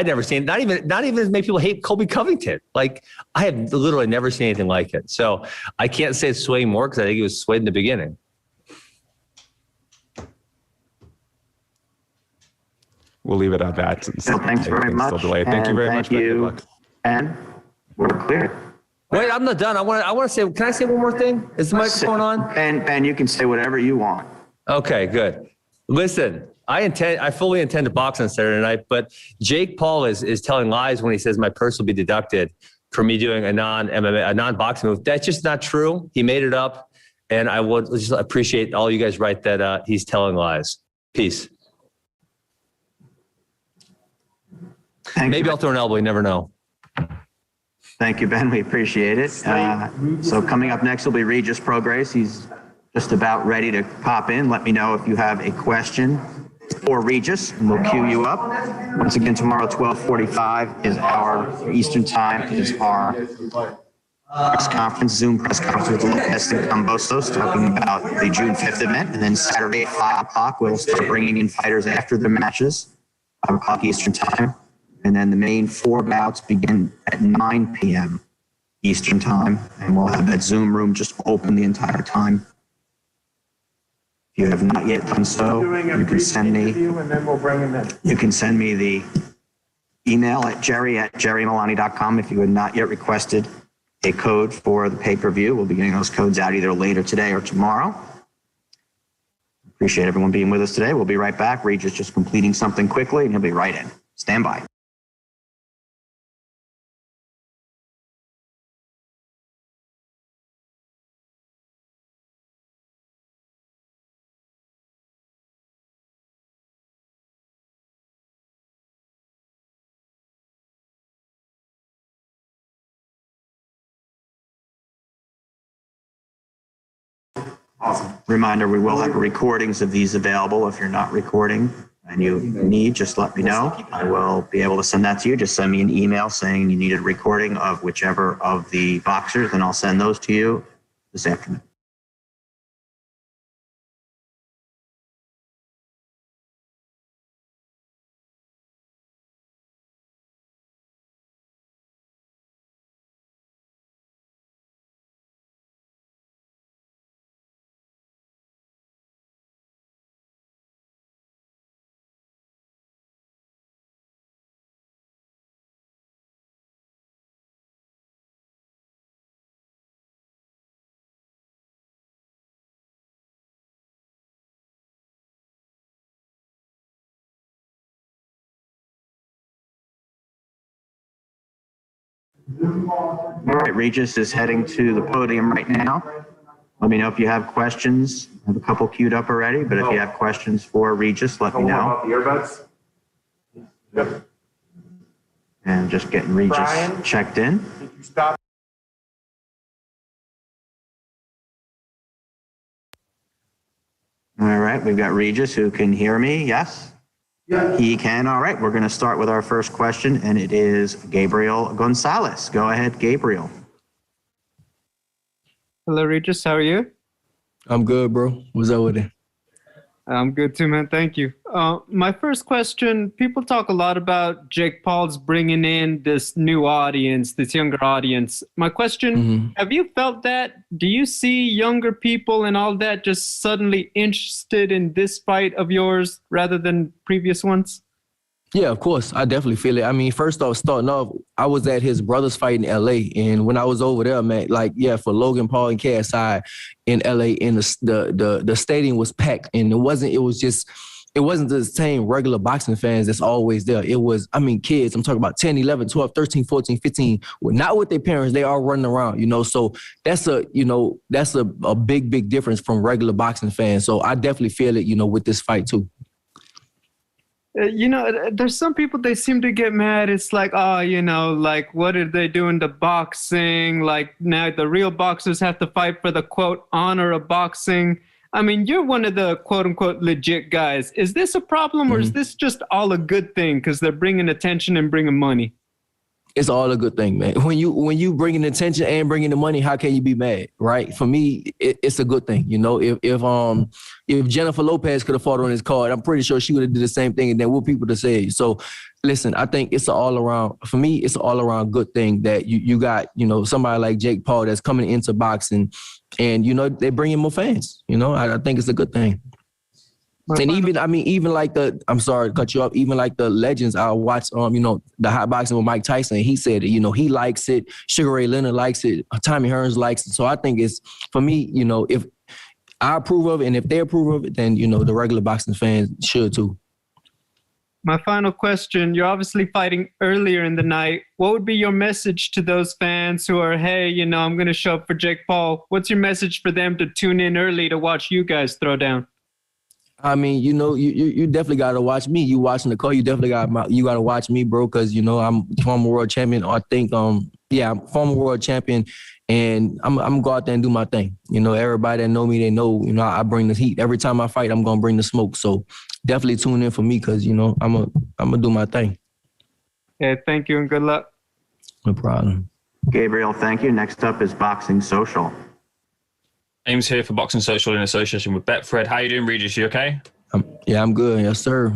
never seen, not even as many people hate Colby Covington. Like I had literally never seen anything like it. So I can't say it's swaying more because I think it was swayed in the beginning. We'll leave it at that. Thanks very much. Thank you very much. Good luck. And we're clear. Wait, I'm not done. I want to say. Can I say one more thing? Is the microphone on? Ben, you can say whatever you want. Okay, good. Listen, I fully intend to box on Saturday night, but Jake Paul is telling lies when he says my purse will be deducted for me doing a non-boxing move. That's just not true. He made it up, and I would just appreciate all you guys write that he's telling lies. Peace. Maybe I'll throw an elbow. You never know. Thank you, Ben. We appreciate it. So coming up next will be Regis Prograis. He's just about ready to pop in. Let me know if you have a question for Regis, and we'll queue you up. Once again, tomorrow, 12:45 is our Eastern time, is our press conference, Zoom press conference with Lucas and Cambosos talking about the June 5th event. And then Saturday at 5 o'clock, we'll start bringing in fighters after the matches, 5 o'clock Eastern time. And then the main 4 bouts begin at 9 p.m. Eastern time. And we'll have that Zoom room just open the entire time. If you have not yet done so, you can send me. And then we'll bring him in. You can send me the email at jerry@jerrymilani.com if you had not yet requested a code for the pay-per-view. We'll be getting those codes out either later today or tomorrow. Appreciate everyone being with us today. We'll be right back. Regis just completing something quickly, and he'll be right in. Stand by. Awesome. Reminder, we will have recordings of these available if you're not recording. and you need, just let me know. I will be able to send that to you. Just send me an email saying you need a recording of whichever of the boxers, and I'll send those to you this afternoon. All right, Regis is heading to the podium right now. Let me know if you have questions. I have a couple queued up already, but if you have questions for Regis, let me know. Earbuds? Yep. And just getting Regis Brian? checked in. Did you stop? All right, we've got Regis who can hear me. Yes? Yeah. He can. All right, we're going to start with our first question, and it is Gabriel Gonzalez. Go ahead, Gabriel. Hello, Regis. How are you? I'm good, bro. What's up with it? I'm good too, man. Thank you. My first question, people talk a lot about Jake Paul's bringing in this new audience, this younger audience. My question, have you felt that? Do you see younger people and all that just suddenly interested in this fight of yours rather than previous ones? Yeah, of course. I definitely feel it. I mean, first off, starting off, I was at his brother's fight in LA. And when I was over there, man, like, yeah, for Logan Paul and KSI in LA, and the stadium was packed. And it wasn't the same regular boxing fans that's always there. It was, I mean, kids, I'm talking about 10, 11, 12, 13, 14, 15, not with their parents. They all running around, so that's a big, big difference from regular boxing fans. So I definitely feel it, with this fight too. There's some people, they seem to get mad. It's like, like, what are they doing to boxing? Like, now the real boxers have to fight for the, quote, honor of boxing. I mean, you're one of the, quote, unquote, legit guys. Is this a problem or is this just all a good thing because they're bringing attention and bringing money? It's all a good thing, man. When you bringing attention and bringing the money, how can you be mad, right? For me, it's a good thing. If Jennifer Lopez could have fought on his card, I'm pretty sure she would have did the same thing, and then what people to say. So, listen, I think it's for me, it's an all around good thing that you got, somebody like Jake Paul that's coming into boxing, and they bring in more fans. I think it's a good thing. And even like I'm sorry to cut you off, even like the legends, I watch, the hot boxing with Mike Tyson. He said, he likes it. Sugar Ray Leonard likes it. Tommy Hearns likes it. So I think it's, for me, if I approve of it and if they approve of it, then, the regular boxing fans should too. My final question, you're obviously fighting earlier in the night. What would be your message to those fans who are, hey, I'm going to show up for Jake Paul? What's your message for them to tune in early to watch you guys throw down? I mean, you definitely got to watch me. You watching the call, you definitely got to watch me, bro, because, I'm former world champion. I think, I'm former world champion, and I'm going to go out there and do my thing. Everybody that know me, they know, I bring the heat. Every time I fight, I'm going to bring the smoke. So definitely tune in for me because, I'm going to do my thing. Yeah, thank you and good luck. No problem. Gabriel, thank you. Next up is Boxing Social. Ames here for Boxing Social in association with Betfred. How you doing, Regis? You okay? Yeah, I'm good. Yes, sir.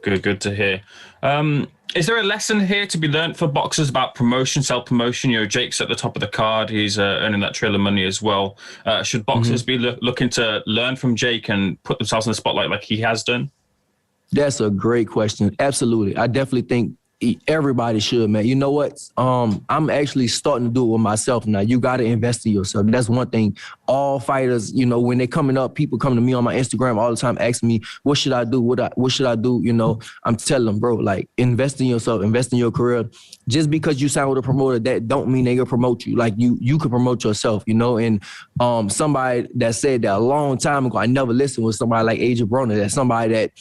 Good to hear. Is there a lesson here to be learned for boxers about promotion, self-promotion? Jake's at the top of the card. He's earning that Triller money as well. Should boxers be looking to learn from Jake and put themselves in the spotlight like he has done? That's a great question. Absolutely. I definitely think everybody should, man. You know what? I'm actually starting to do it with myself now. You got to invest in yourself. That's one thing. All fighters, when they're coming up, people come to me on my Instagram all the time asking me, what should I do? What should I do? I'm telling them, bro, like, invest in yourself, invest in your career. Just because you sign with a promoter, that don't mean they gonna promote you. Like, you can promote yourself, and somebody that said that a long time ago, I never listened, with somebody like Adrian Broner. That's somebody that,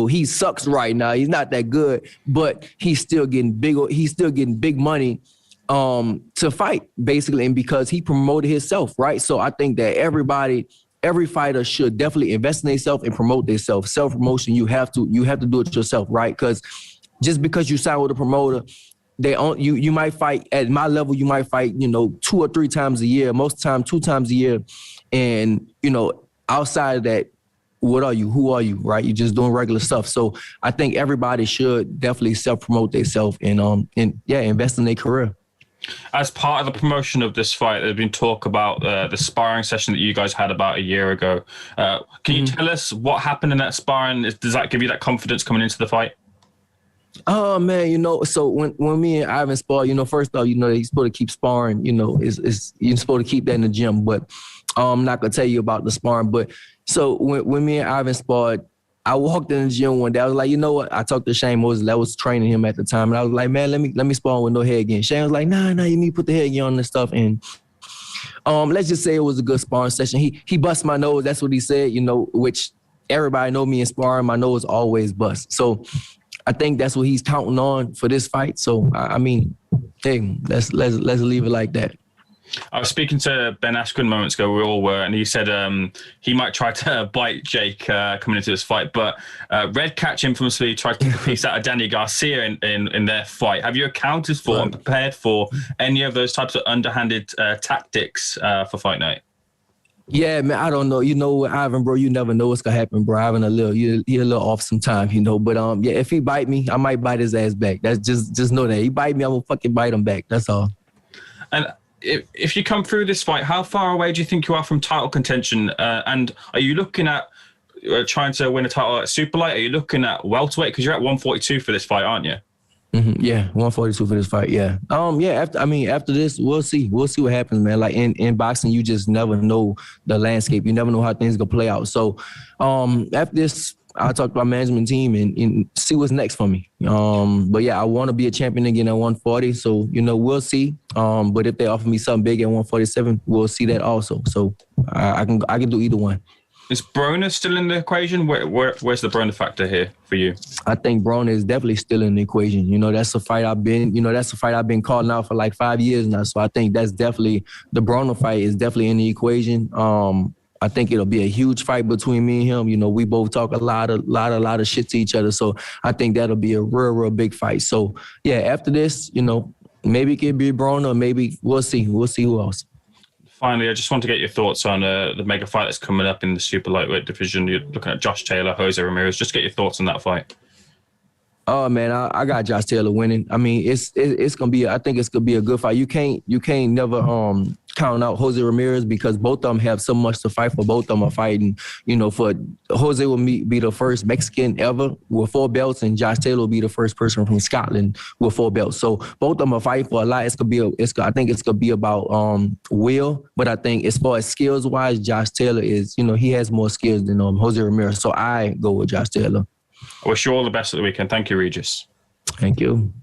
he sucks right now. He's not that good, but he's still getting big money to fight, basically, and because he promoted himself, right? So I think that everybody every fighter should definitely invest in themselves and promote themselves. Self-promotion, you have to do it yourself, right? Because just because you sign with a promoter, you might fight at my level, you might fight, 2 or 3 times a year, most of the time 2 times a year. And, outside of that, what are you? Who are you, right? You're just doing regular stuff. So I think everybody should definitely self-promote themselves and invest in their career. As part of the promotion of this fight, there's been talk about the sparring session that you guys had about a year ago. Can you tell us what happened in that sparring? Does that give you that confidence coming into the fight? Oh man, so when me and Ivan spar, first off, he's supposed to keep sparring, you're supposed to keep that in the gym, but I'm not gonna tell you about the sparring. But so when me and Ivan sparred, I walked in the gym one day. I was like, you know what? I talked to Shane Moses. I was training him at the time, and I was like, man, let me spar with no headgear. Shane was like, nah, you need to put the headgear on and stuff. And let's just say it was a good sparring session. He bust my nose. That's what he said. Which everybody know me in sparring. My nose always bust. So I think that's what he's counting on for this fight. So I mean, hey, let's leave it like that. I was speaking to Ben Asken moments ago, we all were, and he said he might try to bite Jake coming into this fight, but Redkach infamously tried to take a piece out of Danny Garcia in their fight. Have you accounted for and prepared for any of those types of underhanded tactics for fight night? Yeah, man, I don't know. Ivan, bro, you never know what's gonna happen, bro. Ivan he a little off sometimes, But if he bite me, I might bite his ass back. That's just know that. He bite me, I'm gonna fucking bite him back. That's all. And if you come through this fight, how far away do you think you are from title contention? And are you looking at trying to win a title at super light? Are you looking at welterweight? Because you're at 142 for this fight, aren't you? Mm-hmm. Yeah, 142 for this fight. Yeah. After this, we'll see. We'll see what happens, man. Like in boxing, you just never know the landscape. You never know how things gonna play out. So, after this, I'll talk to my management team and see what's next for me. But yeah, I want to be a champion again at 140. So, we'll see. But if they offer me something big at 147, we'll see that also. So I can do either one. Is Broner still in the equation? Where's the Broner factor here for you? I think Broner is definitely still in the equation. That's a fight I've been calling out for like 5 years now. So I think that's definitely, the Broner fight is definitely in the equation. I think it'll be a huge fight between me and him. We both talk a lot of shit to each other. So I think that'll be a real big fight. So yeah, after this, maybe it could be Broner, maybe we'll see. We'll see who else. Finally, I just want to get your thoughts on the mega fight that's coming up in the super lightweight division. You're looking at Josh Taylor, Jose Ramirez. Just get your thoughts on that fight. Oh man, I got Josh Taylor winning. I mean, it's gonna be. I think it's gonna be a good fight. You can't never count out Jose Ramirez because both of them have so much to fight for. Both of them are fighting. For Jose will be the first Mexican ever with 4 belts, and Josh Taylor will be the first person from Scotland with 4 belts. So both of them are fighting for a lot. I think it's gonna be about will, but I think as far as skills wise, Josh Taylor is. He has more skills than Jose Ramirez. So I go with Josh Taylor. I wish you all the best at the weekend. Thank you, Regis. Thank you.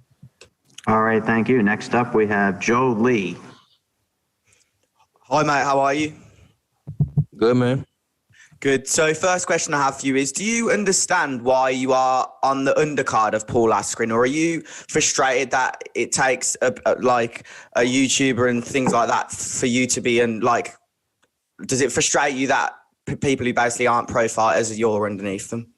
All right, thank you. Next up, we have Joe Lee. Hi, mate. How are you? Good, man. Good. So first question I have for you is, do you understand why you are on the undercard of Paul Askren, or are you frustrated that it takes a YouTuber and things like that for you to be in, does it frustrate you that people who basically aren't pro fighters, you're underneath them?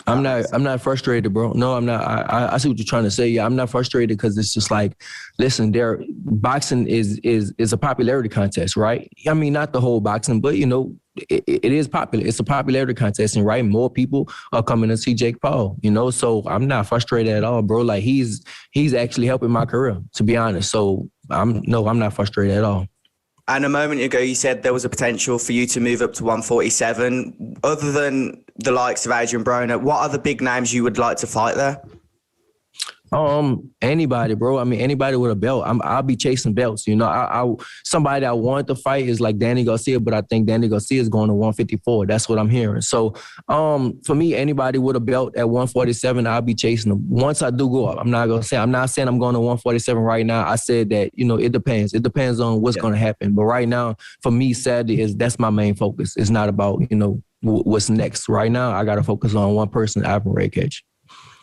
I'm not frustrated, bro. No, I'm not. I see what you're trying to say. Yeah, I'm not frustrated because it's just like, listen, boxing is a popularity contest, right? I mean, not the whole boxing, but it is popular. It's a popularity contest, and right, more people are coming to see Jake Paul. So I'm not frustrated at all, bro. Like he's actually helping my career, to be honest. So I'm not frustrated at all. And a moment ago, you said there was a potential for you to move up to 147. Other than the likes of Adrian Broner, what other big names you would like to fight there? Anybody, bro. I mean, anybody with a belt. I'll be chasing belts. Somebody that I wanted to fight is like Danny Garcia, but I think Danny Garcia is going to 154. That's what I'm hearing. So, for me, anybody with a belt at 147, I'll be chasing them. Once I do go up, I'm not saying I'm going to 147 right now. I said that, it depends. It depends on what's going to happen. But right now, for me, Saturday that's my main focus. It's not about, what's next. Right now, I got to focus on one person, Ivan Redkach.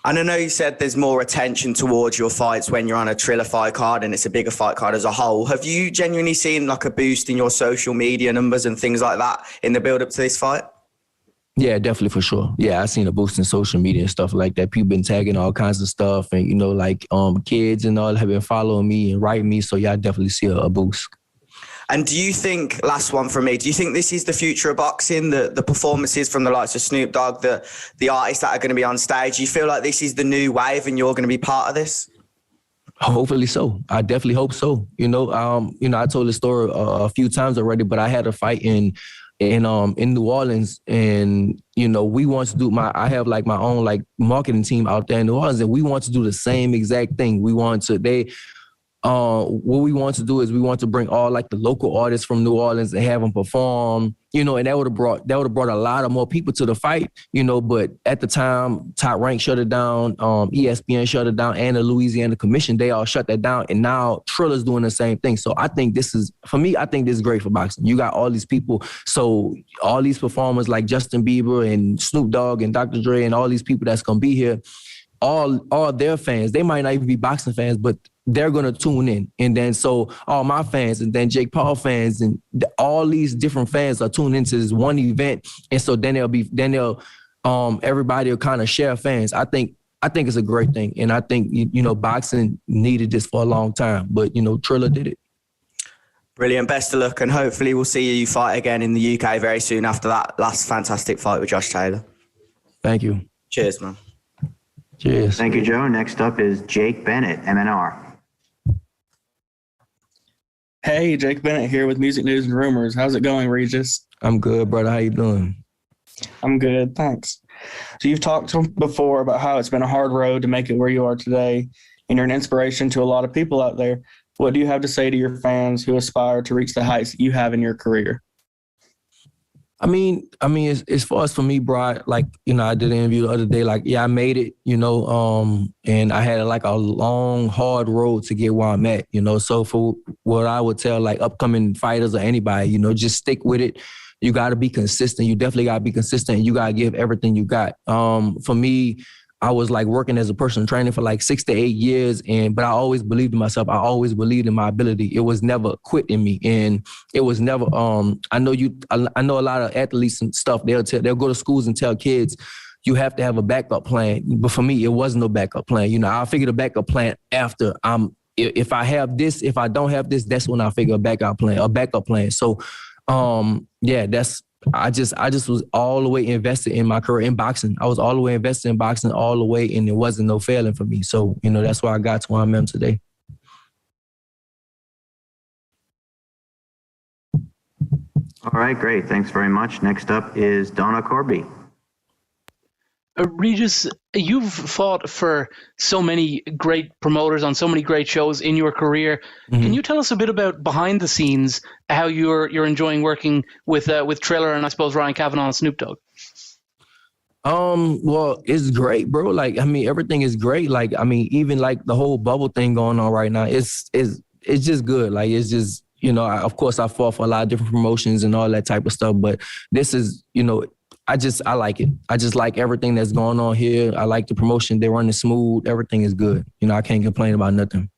And I know you said there's more attention towards your fights when you're on a Triller fight card and it's a bigger fight card as a whole. Have you genuinely seen like a boost in your social media numbers and things like that in the build up to this fight? Yeah, definitely for sure. Yeah, I seen a boost in social media and stuff like that. People been tagging all kinds of stuff, and like kids and all have been following me and writing me. So yeah, I definitely see a boost. And do you think, last one from me, do you think this is the future of boxing, the performances from the likes of Snoop Dogg, the artists that are going to be on stage? Do you feel like this is the new wave and you're going to be part of this? Hopefully so. I definitely hope so. I told this story a few times already, but I had a fight in New Orleans, and we want to do I have like my own like marketing team out there in New Orleans, and we want to do the same exact thing. What we want to do is we want to bring all like the local artists from New Orleans and have them perform, and that would have brought a lot of more people to the fight, but at the time Top Rank shut it down, ESPN shut it down, and the Louisiana Commission, they all shut that down, and now Triller's doing the same thing. So I think this is great for boxing. You got all these people, so all these performers like Justin Bieber and Snoop Dogg and Dr. Dre and all these people that's gonna be here, all their fans, they might not even be boxing fans, but they're going to tune in. And then so all my fans and then Jake Paul fans and all these different fans are tuned into this one event. And so then everybody will kind of share fans. I think it's a great thing. And I think, boxing needed this for a long time, but, Triller did it. Brilliant. Best of luck. And hopefully we'll see you fight again in the UK very soon after that last fantastic fight with Josh Taylor. Thank you. Cheers, man. Cheers. Thank you, Joe. Next up is Jake Bennett, MNR. Hey, Jake Bennett here with Music News and Rumors. How's it going, Regis? I'm good, brother. How you doing? I'm good, thanks. So you've talked before about how it's been a hard road to make it where you are today, and you're an inspiration to a lot of people out there. What do you have to say to your fans who aspire to reach the heights that you have in your career? I mean, as far as for me, bro, like, I did an interview the other day, like, yeah, I made it, and I had like a long, hard road to get where I'm at, so for what I would tell like upcoming fighters or anybody, just stick with it. You got to be consistent. You definitely got to be consistent. You got to give everything you got. For me, I was like working as a personal trainer for like 6 to 8 years, but I always believed in myself. I always believed in my ability. It was never quit in me, and it was never. I know a lot of athletes and stuff. They'll go to schools and tell kids you have to have a backup plan. But for me, it was no backup plan. I figured a backup plan after if I have this, if I don't have this, that's when I figure a backup plan. So, yeah, I just was all the way invested in my career in boxing. I was all the way invested in boxing all the way, and it wasn't no failing for me. So, that's why I got to where I am today. All right, great. Thanks very much. Next up is Donna Corby. Regis, you've fought for so many great promoters on so many great shows in your career. Mm-hmm. Can you tell us a bit about behind the scenes, how you're enjoying working with Triller and I suppose Ryan Kavanaugh and Snoop Dogg? Well, it's great, bro. Like, everything is great. Like, even like the whole bubble thing going on right now, it's just good. Like, it's just, of course I fought for a lot of different promotions and all that type of stuff, but this is, I like it. I just like everything that's going on here. I like the promotion. They're running smooth. Everything is good. I can't complain about nothing.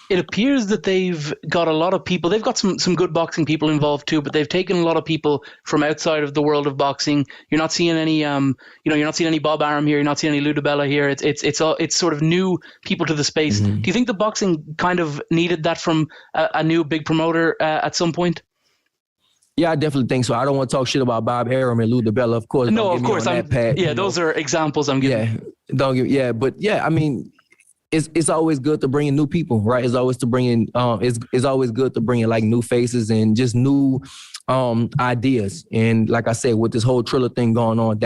It appears that they've got a lot of people. They've got some good boxing people involved too, but they've taken a lot of people from outside of the world of boxing. You're not seeing any, you're not seeing any Bob Arum here. You're not seeing any Lou DiBella here. It's sort of new people to the space. Mm-hmm. Do you think the boxing kind of needed that from a new big promoter at some point? Yeah, I definitely think so. I don't want to talk shit about Bob Arum and Lou DiBella, of course. No, of course. Those are examples I'm giving. It's always good to bring in new people, right? It's always to bring in, it's always good to bring in like new faces and just new ideas. And like I said, with this whole Triller thing going on,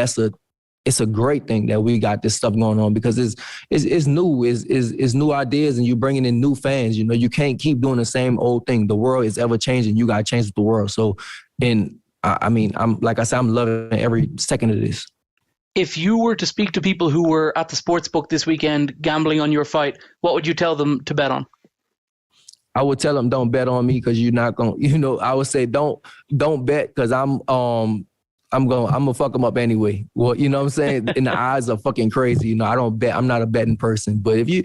it's a great thing that we got this stuff going on because it's new, it's new ideas, and you're bringing in new fans. You can't keep doing the same old thing. The world is ever changing. You got to change with the world. So, I'm like I said, I'm loving every second of this. If you were to speak to people who were at the sports book this weekend gambling on your fight, what would you tell them to bet on? I would tell them don't bet on me because you're not going to, I would say don't bet because I'm gonna fuck them up anyway. Well, you know what I'm saying? And the odds are fucking crazy. You know, I don't bet. I'm not a betting person. But if you,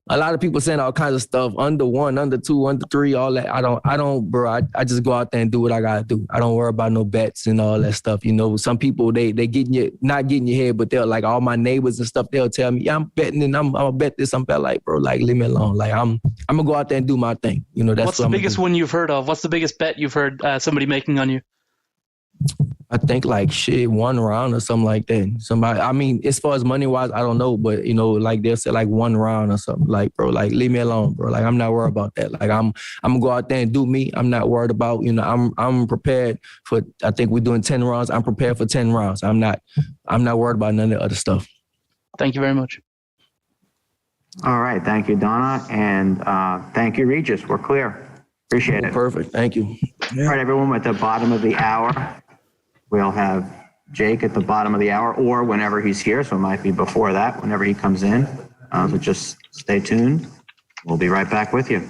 a lot of people saying all kinds of stuff, under 1, under 2, under 3, all that. I don't, bro. I just go out there and do what I gotta do. I don't worry about no bets and all that stuff. You know, some people they getting you, not getting your head, but they're like all my neighbors and stuff. They'll tell me, yeah, I'm betting and I'm gonna bet this. I'm bet like, bro, like leave me alone. Like I'm gonna go out there and do my thing. You know, that's what's the biggest one you've heard of? What's the biggest bet you've heard somebody making on you? I think like shit, 1 round or something like that. Somebody, I mean, as far as money wise, I don't know, but you know, like they'll say like 1 round or something. Like, bro, like leave me alone, bro. Like I'm not worried about that. Like I'm gonna go out there and do me. I'm not worried about, you know, I'm prepared for. I think we're doing 10 rounds. I'm prepared for 10 rounds. I'm not worried about none of the other stuff. Thank you very much. All right, thank you, Donna, and thank you, Regis. We're clear. Appreciate it. Perfect. Thank you. All right, everyone, at the bottom of the hour, we'll have Jake at the bottom of the hour or whenever he's here. So it might be before that, whenever he comes in. So just stay tuned. We'll be right back with you.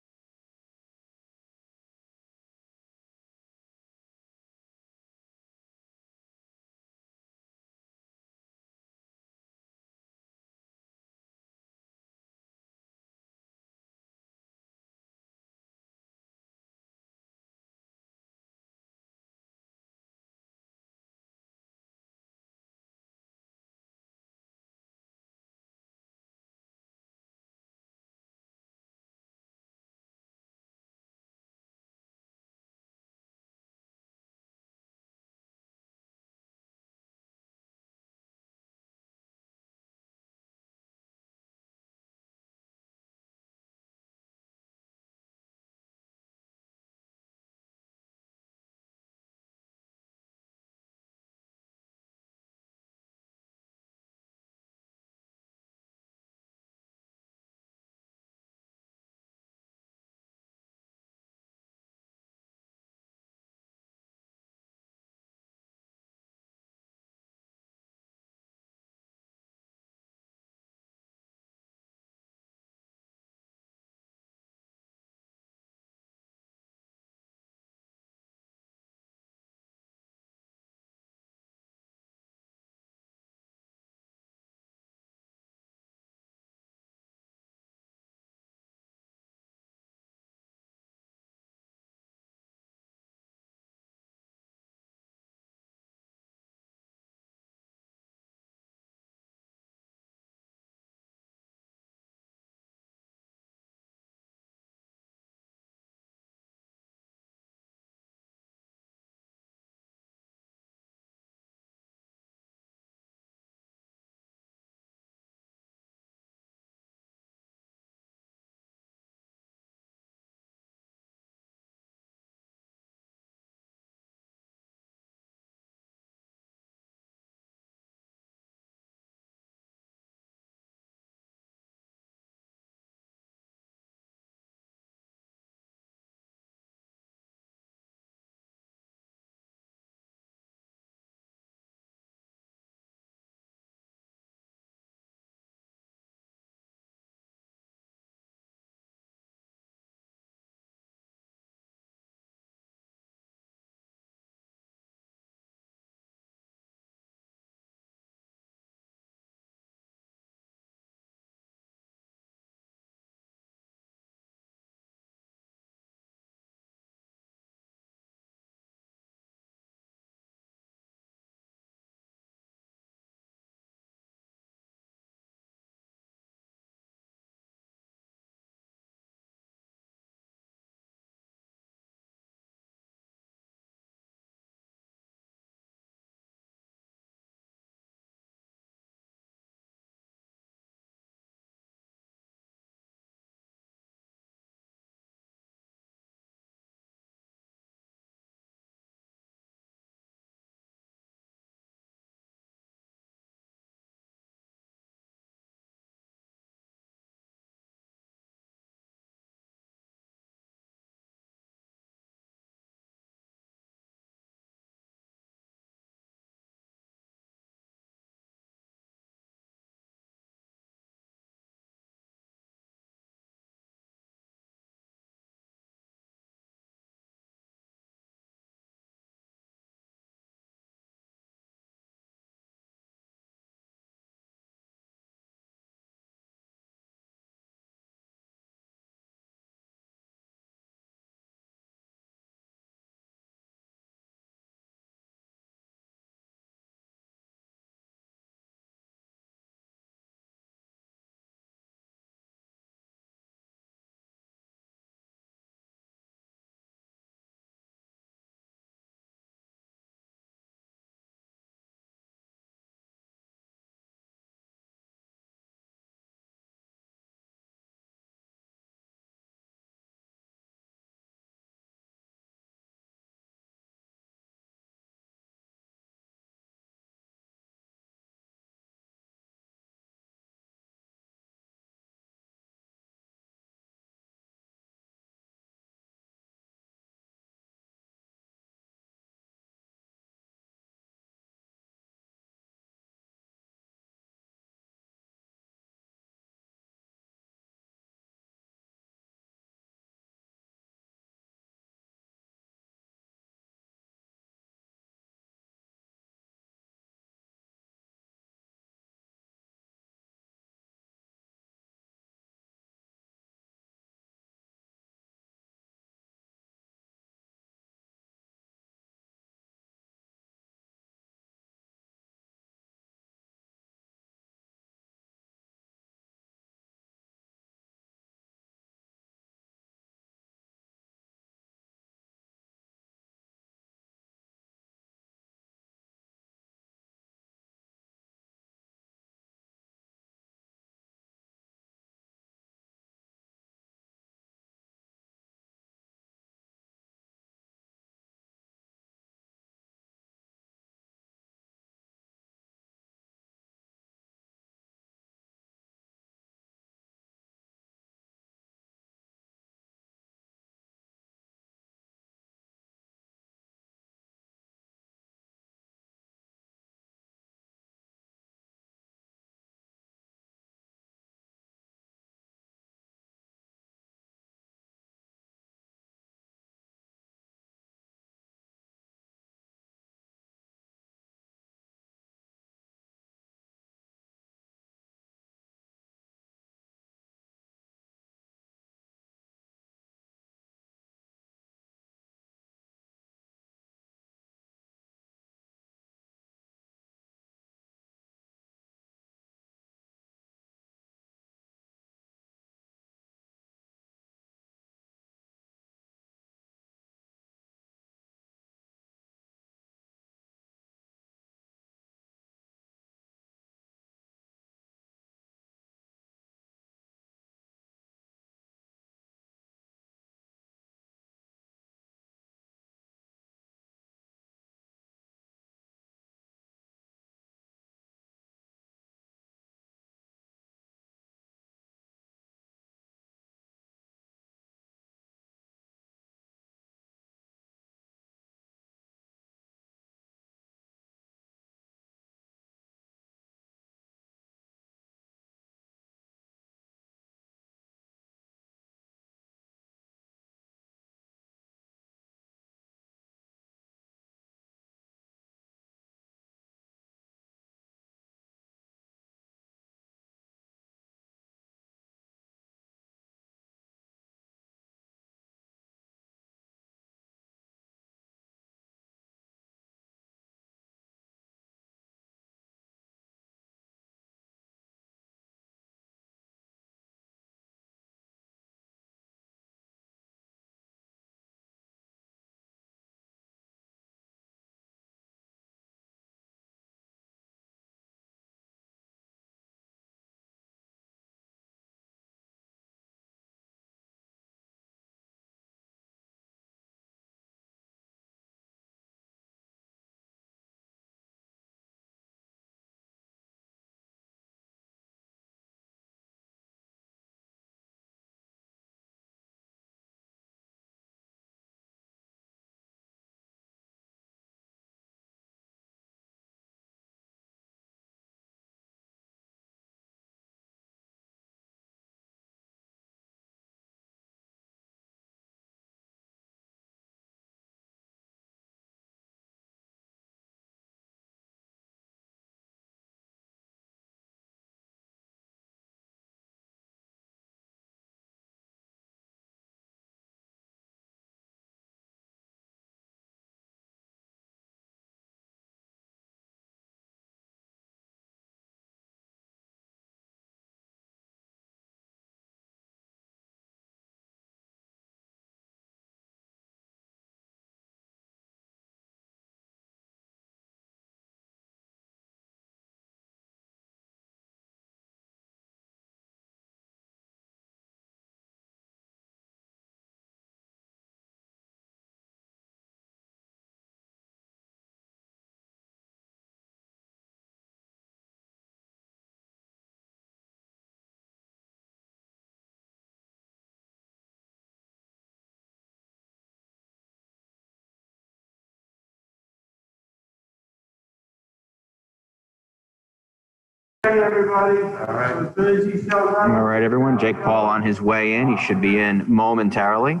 ready, everybody. All right. As soon as he shows up. All right, everyone. Jake Paul on his way in. He should be in momentarily.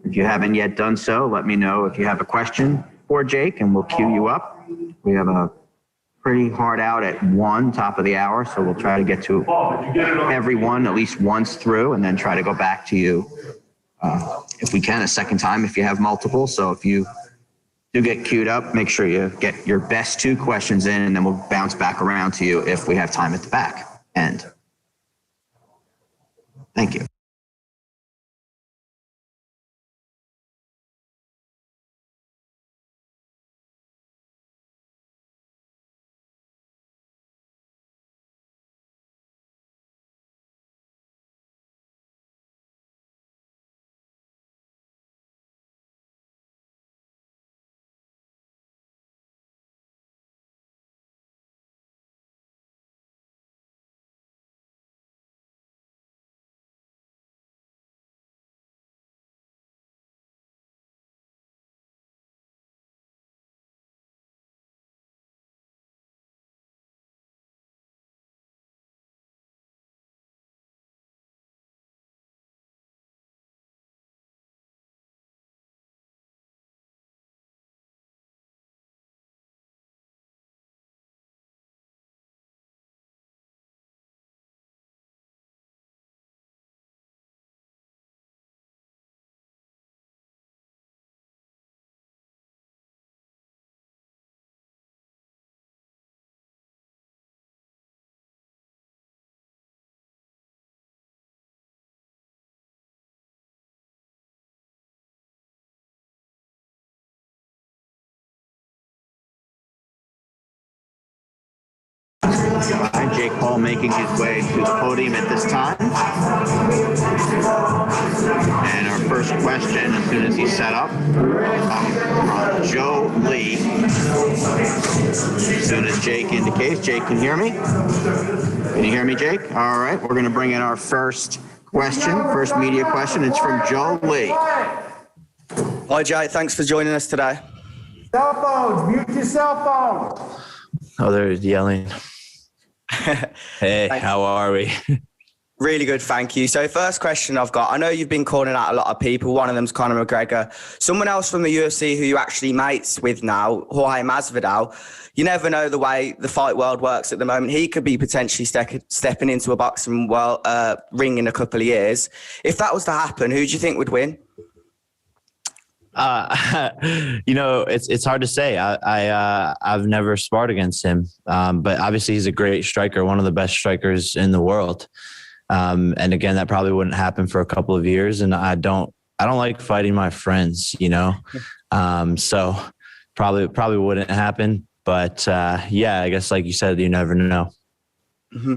If you haven't yet done so, let me know if you have a question for Jake, and we'll queue you up. We have a pretty hard out at 1, top of the hour, so we'll try to get to everyone at least once through, and then try to go back to you if we can a second time if you have multiple. So if you do get queued up, make sure you get your best 2 questions in, and then we'll bounce back around to you if we have time at the back end. Thank you. Jake Paul making his way to the podium at this time. And our first question, as soon as he's set up, from Joe Lee. As soon as Jake indicates. Jake, can you hear me? Can you hear me, Jake? All right, we're going to bring in our first question, first media question. It's from Joe Lee. Hi, Jake. Thanks for joining us today. Cell phones, mute your cell phone. Oh, they're yelling. Hey, how are we? Really good, thank you. So first question I've got, I know you've been calling out a lot of people. One of them's Conor McGregor. Someone else from the UFC who you actually mates with now, Jorge Masvidal. You never know the way the fight world works at the moment. He could be potentially stepping into a boxing ring in a couple of years. If that was to happen, who do you think would win? It's hard to say. I've never sparred against him, but obviously he's a great striker, one of the best strikers in the world. And again, that probably wouldn't happen for a couple of years. And I don't like fighting my friends, so probably wouldn't happen. But I guess like you said, you never know. Mm-hmm.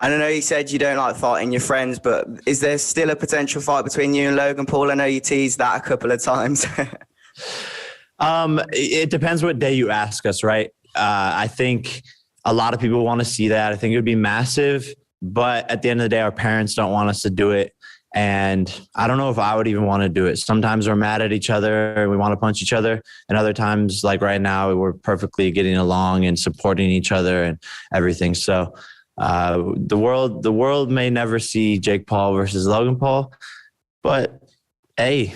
And I know you said you don't like fighting your friends, but is there still a potential fight between you and Logan Paul? I know you teased that a couple of times. It depends what day you ask us, right? I think a lot of people want to see that. I think it would be massive, but at the end of the day, our parents don't want us to do it. And I don't know if I would even want to do it. Sometimes we're mad at each other and we want to punch each other. And other times, like right now, we're perfectly getting along and supporting each other and everything. So the world may never see Jake Paul versus Logan Paul, but hey,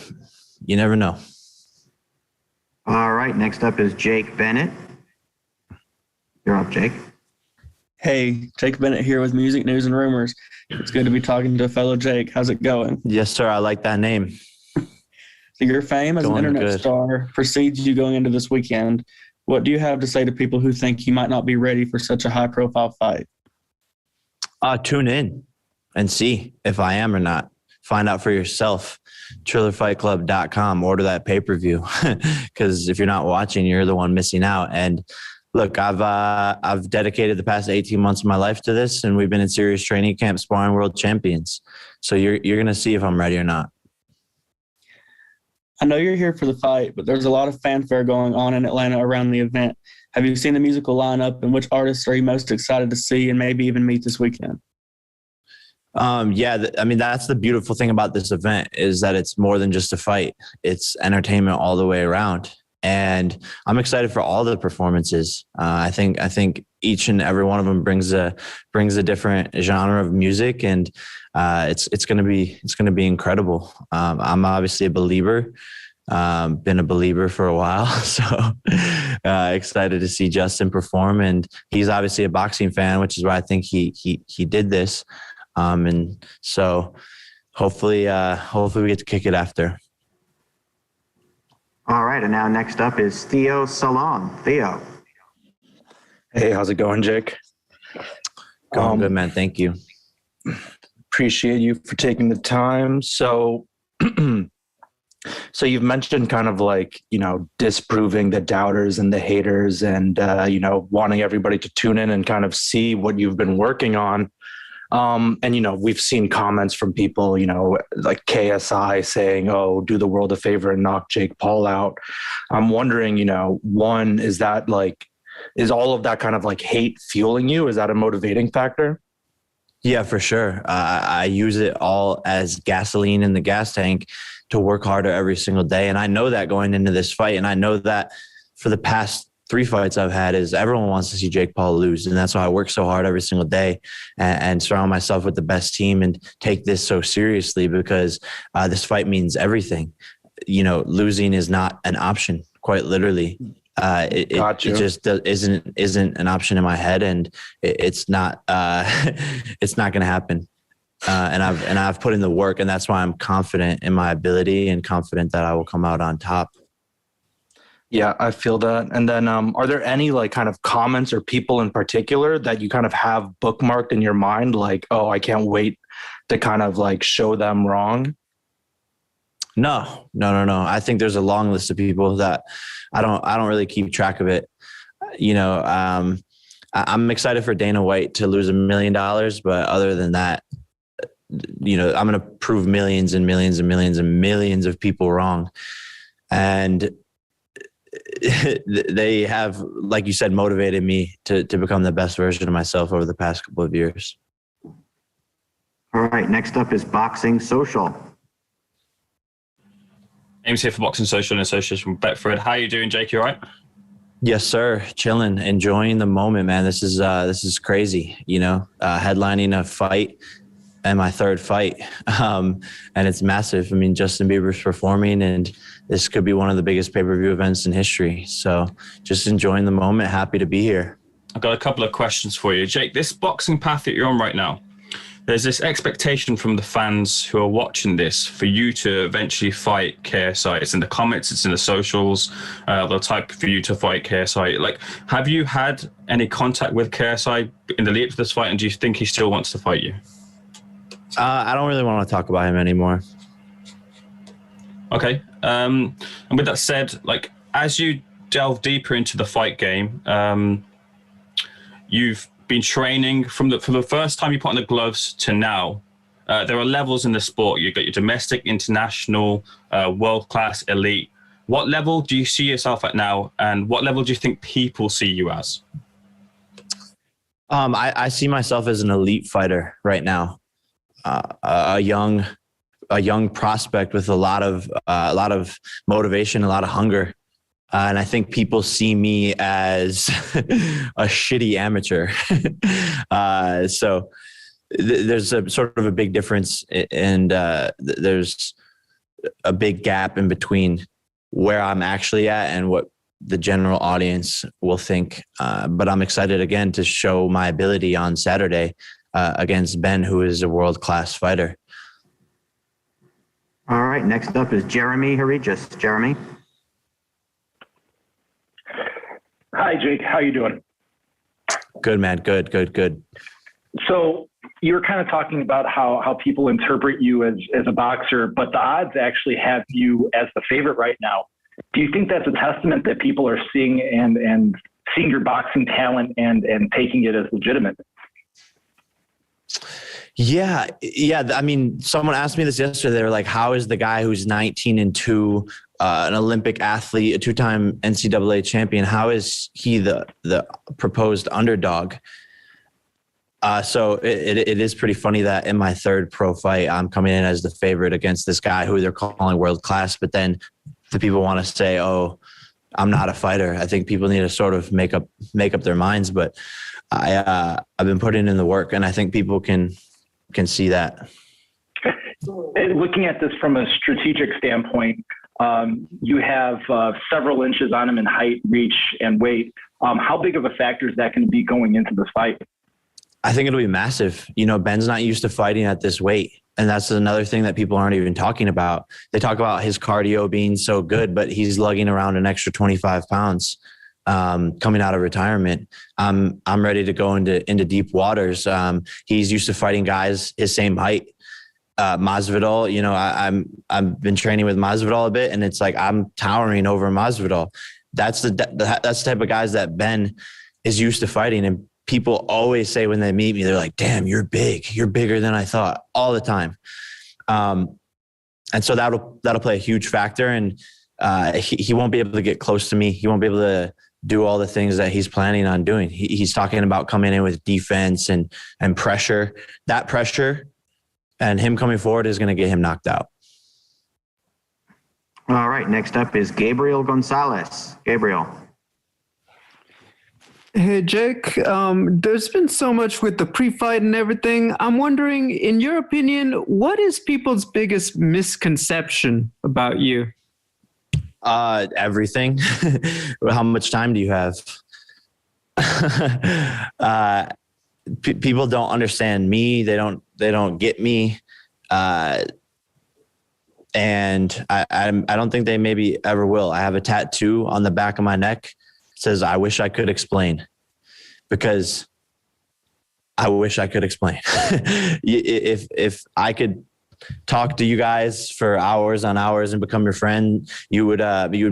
you never know. All right, next up is Jake Bennett. You're up, Jake. Hey, Jake Bennett here with Music News and Rumors. It's good to be talking to a fellow Jake. How's it going? Yes, sir. I like that name. So your fame as an internet star precedes you going into this weekend. What do you have to say to people who think you might not be ready for such a high-profile fight? Tune in and see if I am or not. Find out for yourself. TrillerFightClub.com. Order that pay-per-view because if you're not watching, you're the one missing out. And look, I've dedicated the past 18 months of my life to this, and we've been in serious training camp sparring world champions. So you're going to see if I'm ready or not. I know you're here for the fight, but there's a lot of fanfare going on in Atlanta around the event. Have you seen the musical lineup, and which artists are you most excited to see and maybe even meet this weekend? That's the beautiful thing about this event is that it's more than just a fight. It's entertainment all the way around. And I'm excited for all the performances. I think each and every one of them brings a different genre of music, and it's going to be incredible. I'm obviously a believer. Been a believer for a while, so excited to see Justin perform. And he's obviously a boxing fan, which is why I think he did this. And so hopefully we get to kick it after. All right, and now next up is Theo Salon. Theo. Hey, how's it going, Jake? Going good, man. Thank you. Appreciate you for taking the time. So you've mentioned kind of like, disproving the doubters and the haters and, wanting everybody to tune in and kind of see what you've been working on. And, we've seen comments from people, like KSI saying, oh, do the world a favor and knock Jake Paul out. I'm wondering, one, is all of that kind of like hate fueling you? Is that a motivating factor? Yeah, for sure. I use it all as gasoline in the gas tank to work harder every single day. And I know that going into this fight. And I know that for the past 3 fights I've had is everyone wants to see Jake Paul lose. And that's why I work so hard every single day and surround myself with the best team and take this so seriously, because this fight means everything. Losing is not an option, quite literally. It just isn't an option in my head, and it's not it's not going to happen. And I've put in the work, and that's why I'm confident in my ability and confident that I will come out on top. Yeah, I feel that. And then are there any like kind of comments or people in particular that you kind of have bookmarked in your mind? Like, oh, I can't wait to kind of like show them wrong. No. I think there's a long list of people that I don't really keep track of it. I'm excited for Dana White to lose $1 million, but other than that, I'm going to prove millions and millions and millions and millions of people wrong. And they have, like you said, motivated me to become the best version of myself over the past couple of years. All right, next up is Boxing Social. Ames here for Boxing Social in association with Betfred. How are you doing, Jake? You all right? Yes, sir. Chilling, enjoying the moment, man. This is crazy. Headlining a fight and my third fight, and it's massive. I mean, Justin Bieber's performing, and this could be one of the biggest pay-per-view events in history. So, just enjoying the moment. Happy to be here. I've got a couple of questions for you, Jake. This boxing path that you're on right now, there's this expectation from the fans who are watching this for you to eventually fight KSI. It's in the comments, it's in the socials. They'll type for you to fight KSI. Like, have you had any contact with KSI in the lead up to this fight, and do you think he still wants to fight you? I don't really want to talk about him anymore. Okay. And with that said, like, as you delve deeper into the fight game, you've been training from the first time you put on the gloves to now. There are levels in the sport. You've got your domestic, international, world-class, elite. What level do you see yourself at now, and what level do you think people see you as? I see myself as an elite fighter right now. A young prospect with a lot of motivation, a lot of hunger. And I think people see me as a shitty amateur. So there's a sort of a big difference, and there's a big gap in between where I'm actually at and what the general audience will think. But I'm excited again to show my ability on Saturday against Ben, who is a world-class fighter. All right, next up is Jeremy Regis. Jeremy. Hi, Jake. How you doing? Good, man. Good. So you were kind of talking about how people interpret you as a boxer, but the odds actually have you as the favorite right now. Do you think that's a testament that people are seeing and seeing your boxing talent and taking it as legitimate? Yeah. I mean, someone asked me this yesterday. They were like, how is the guy who's 19-2, an Olympic athlete, a 2-time NCAA champion, how is he the proposed underdog? So it is pretty funny that in my third pro fight, I'm coming in as the favorite against this guy who they're calling world class, but then the people want to say, oh, I'm not a fighter. I think people need to sort of make up their minds. But I've been putting in the work, and I think people can see that. And looking at this from a strategic standpoint, you have several inches on him in height, reach, and weight. How big of a factor is that going to be going into this fight? I think it'll be massive. You know, Ben's not used to fighting at this weight. And that's another thing that people aren't even talking about. They talk about his cardio being so good, but he's lugging around an extra 25 pounds coming out of retirement. I'm ready to go into deep waters. He's used to fighting guys his same height. Masvidal, you know, I've been training with Masvidal a bit, and it's like I'm towering over Masvidal. That's the type of guys that Ben is used to fighting. And people always say when they meet me, they're like, damn, you're big. You're bigger than I thought, all the time. And so that'll play a huge factor. And he won't be able to get close to me. He won't be able to do all the things that he's planning on doing. He's talking about coming in with defense and pressure. That pressure and him coming forward is going to get him knocked out. All right. Next up is Gabriel Gonzalez. Gabriel. Hey, Jake, there's been so much with the pre-fight and everything. I'm wondering, in your opinion, what is people's biggest misconception about you? Everything. How much time do you have? People don't understand me. They don't get me. And I don't think they maybe ever will. I have a tattoo on the back of my neck. It says, I wish I could explain, because I wish I could explain. If I could talk to you guys for hours on hours and become your friend, you would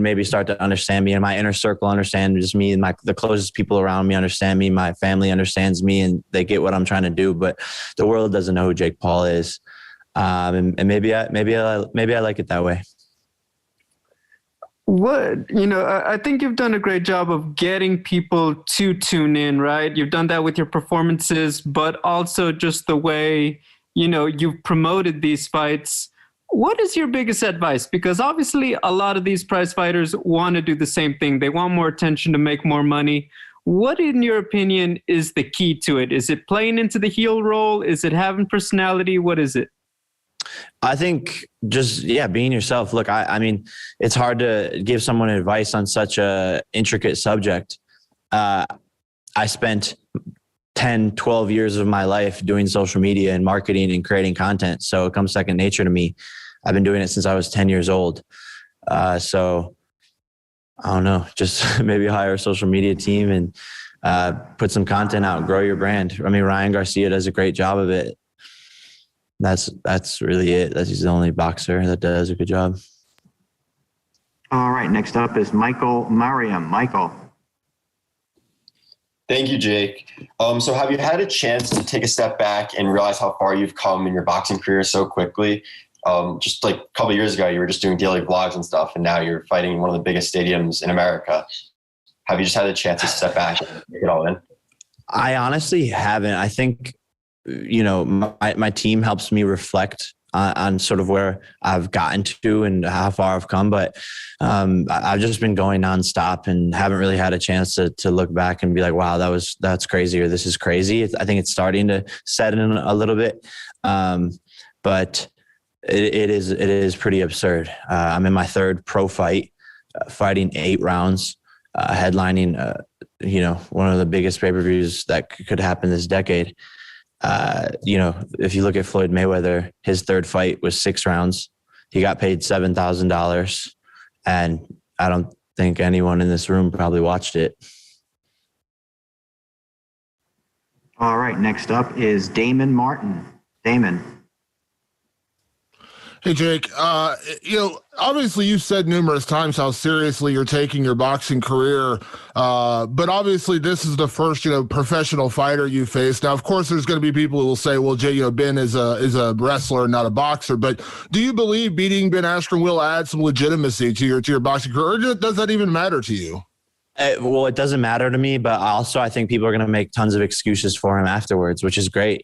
maybe start to understand me, and my inner circle understands me, and the closest people around me understand me. My family understands me, and they get what I'm trying to do, but the world doesn't know who Jake Paul is. And maybe I like it that way. I think you've done a great job of getting people to tune in, right? You've done that with your performances, but also just the way, you've promoted these fights. What is your biggest advice? Because obviously a lot of these prize fighters want to do the same thing. They want more attention to make more money. What, in your opinion, is the key to it? Is it playing into the heel role? Is it having personality? What is it? I think just, being yourself. Look, I mean, it's hard to give someone advice on such a intricate subject. I spent 10, 12 years of my life doing social media and marketing and creating content. So it comes second nature to me. I've been doing it since I was 10 years old. So I don't know, just maybe hire a social media team and put some content out, grow your brand. I mean, Ryan Garcia does a great job of it. That's really it. He's the only boxer that does a good job. All right. Next up is Michael Mariam. Michael. Thank you, Jake. So have you had a chance to take a step back and realize how far you've come in your boxing career so quickly? Just like a couple of years ago, you were just doing daily vlogs and stuff, and now you're fighting in one of the biggest stadiums in America. Have you just had a chance to step back and take it all in? I honestly haven't. I think, my team helps me reflect on sort of where I've gotten to and how far I've come. But I've just been going nonstop and haven't really had a chance to look back and be like, wow, that's crazy, or this is crazy. I think it's starting to set in a little bit. But it is pretty absurd. I'm in my third pro fight, fighting 8 rounds, headlining, one of the biggest pay-per-views that could happen this decade. If you look at Floyd Mayweather, his third fight was 6 rounds. He got paid $7,000, and I don't think anyone in this room probably watched it. All right. Next up is Damon Martin. Damon. Hey, Jake, obviously you've said numerous times how seriously you're taking your boxing career, but obviously this is the first, professional fighter you faced. Now, of course, there's going to be people who will say, well, Jay, Ben is a wrestler, not a boxer, but do you believe beating Ben Asken will add some legitimacy to your boxing career, or does that even matter to you? Well, it doesn't matter to me, but also I think people are going to make tons of excuses for him afterwards, which is great.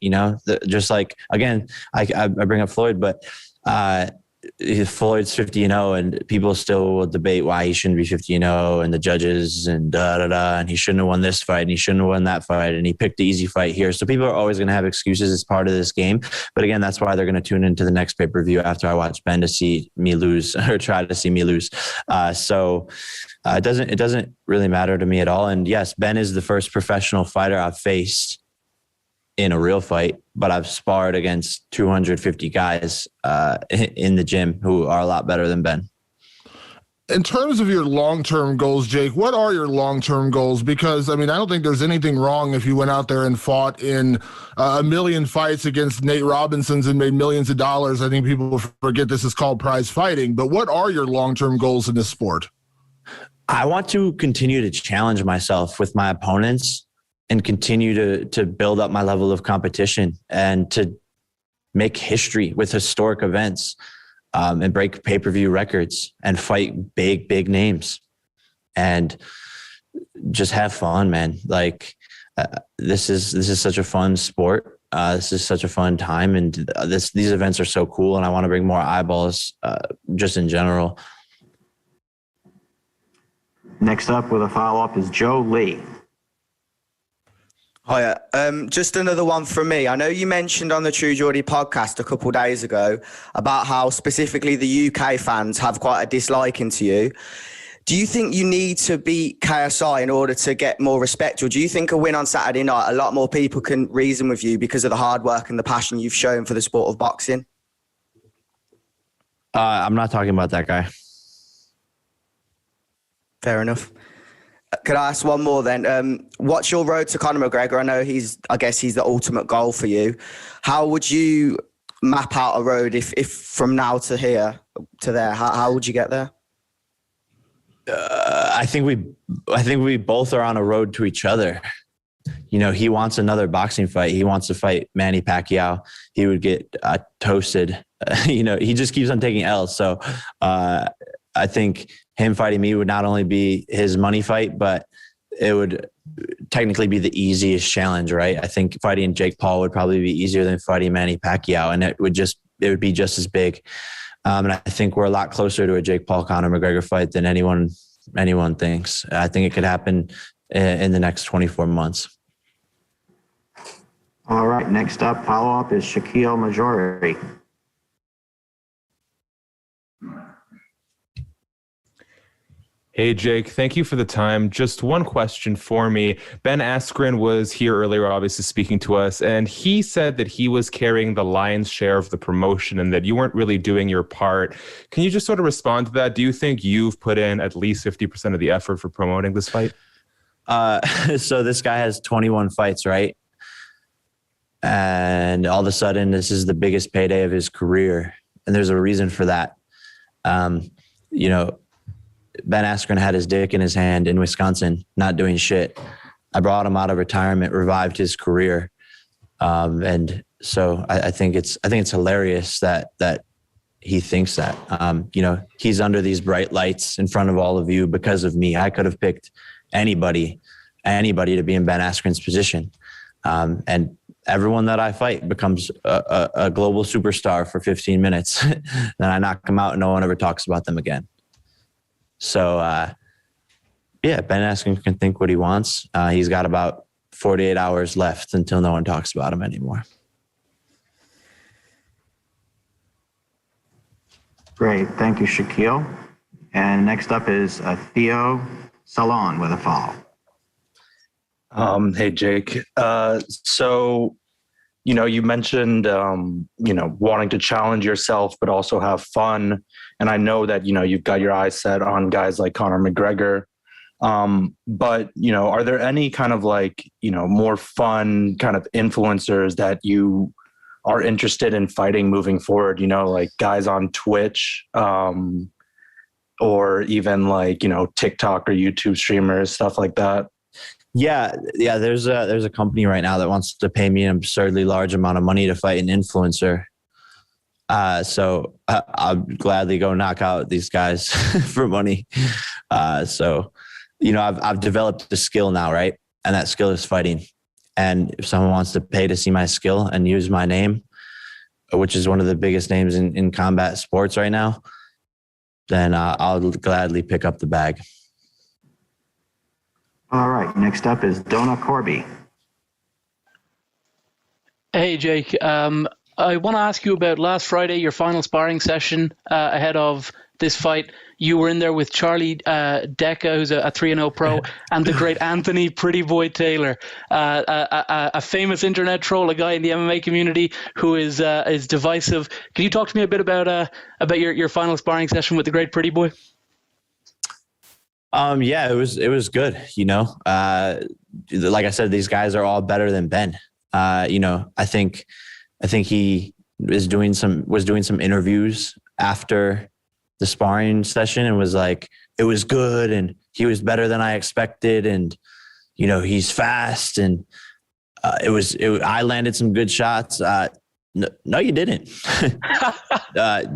Just like, again, I bring up Floyd, but Floyd's 50-0, and people still will debate why he shouldn't be 50-0, and the judges and and he shouldn't have won this fight and he shouldn't have won that fight and he picked the easy fight here. So people are always going to have excuses as part of this game. But again, that's why they're going to tune into the next pay-per-view after I watch Ben to see me lose or try to see me lose. It doesn't really matter to me at all. And yes, Ben is the first professional fighter I've faced in a real fight, but I've sparred against 250 guys in the gym who are a lot better than Ben. In terms of your long-term goals, Jake, what are your long-term goals? Because, I mean, I don't think there's anything wrong if you went out there and fought in a million fights against Nate Robinsons and made millions of dollars. I think people forget this is called prize fighting. But what are your long-term goals in this sport? I want to continue to challenge myself with my opponents and continue to build up my level of competition and to make history with historic events and break pay-per-view records and fight big names and just have fun, man. Like this is such a fun sport. This is such a fun time, and these events are so cool, and I want to bring more eyeballs just in general. Next up with a follow-up is Joe Lee. Hiya. Just another one from me. I know you mentioned on the True Geordie podcast a couple of days ago about how specifically the UK fans have quite a disliking to you. Do you think you need to beat KSI in order to get more respect? Or do you think a win on Saturday night, a lot more people can reason with you because of the hard work and the passion you've shown for the sport of boxing? I'm not talking about that guy. Fair enough. Could I ask one more then? What's your road to Conor McGregor? I know I guess he's the ultimate goal for you. How would you map out a road if from now to here to there? How would you get there? I think we both are on a road to each other. You know, he wants another boxing fight. He wants to fight Manny Pacquiao. He would get toasted. You know, he just keeps on taking L's. So I think him fighting me would not only be his money fight, but it would technically be the easiest challenge, right? I think fighting Jake Paul would probably be easier than fighting Manny Pacquiao, and it would be just as big. And I think we're a lot closer to a Jake Paul Conor McGregor fight than anyone thinks. I think it could happen in the next 24 months. All right, next up, follow-up is Shaquille Majori. Hey, Jake, thank you for the time. Just one question for me. Ben Asken was here earlier, obviously speaking to us, and he said that he was carrying the lion's share of the promotion and that you weren't really doing your part. Can you just sort of respond to that? Do you think you've put in at least 50% of the effort for promoting this fight? So this guy has 21 fights, right? And all of a sudden, this is the biggest payday of his career. And there's a reason for that. You know, Ben Askren had his dick in his hand in Wisconsin, not doing shit. I brought him out of retirement, revived his career. And so I think it's hilarious that he thinks that. You know, he's under these bright lights in front of all of you because of me. I could have picked anybody to be in Ben Askren's position. And everyone that I fight becomes a global superstar for 15 minutes. Then I knock them out and no one ever talks about them again. So, Ben Asken can think what he wants. He's got about 48 hours left until no one talks about him anymore. Great. Thank you, Shaquille. And next up is Theo Salon with a follow. Hey, Jake. So, you know, you mentioned, wanting to challenge yourself, but also have fun. And I know that, you know, you've got your eyes set on guys like Conor McGregor. But, you know, are there any kind of like, you know, more fun kind of influencers that you are interested in fighting moving forward? You know, like guys on Twitch, or even like, you know, TikTok or YouTube streamers, stuff like that. Yeah. There's a company right now that wants to pay me an absurdly large amount of money to fight an influencer. So I'll gladly go knock out these guys for money. So, you know, I've developed a skill now, right? And that skill is fighting. And if someone wants to pay to see my skill and use my name, which is one of the biggest names in combat sports right now, then I'll gladly pick up the bag. All right. Next up is Donna Corby. Hey, Jake. I want to ask you about last Friday, your final sparring session ahead of this fight. You were in there with Charlie Decca, who's a 3-0 pro, and the great Anthony Pretty Boy Taylor, a famous internet troll, a guy in the MMA community who is divisive. Can you talk to me a bit about your final sparring session with the great Pretty Boy? Yeah, it was good. Like I said, these guys are all better than Ben. I think he was doing some interviews after the sparring session and was like, it was good and he was better than I expected, and he's fast, and I landed some good shots. No, you didn't.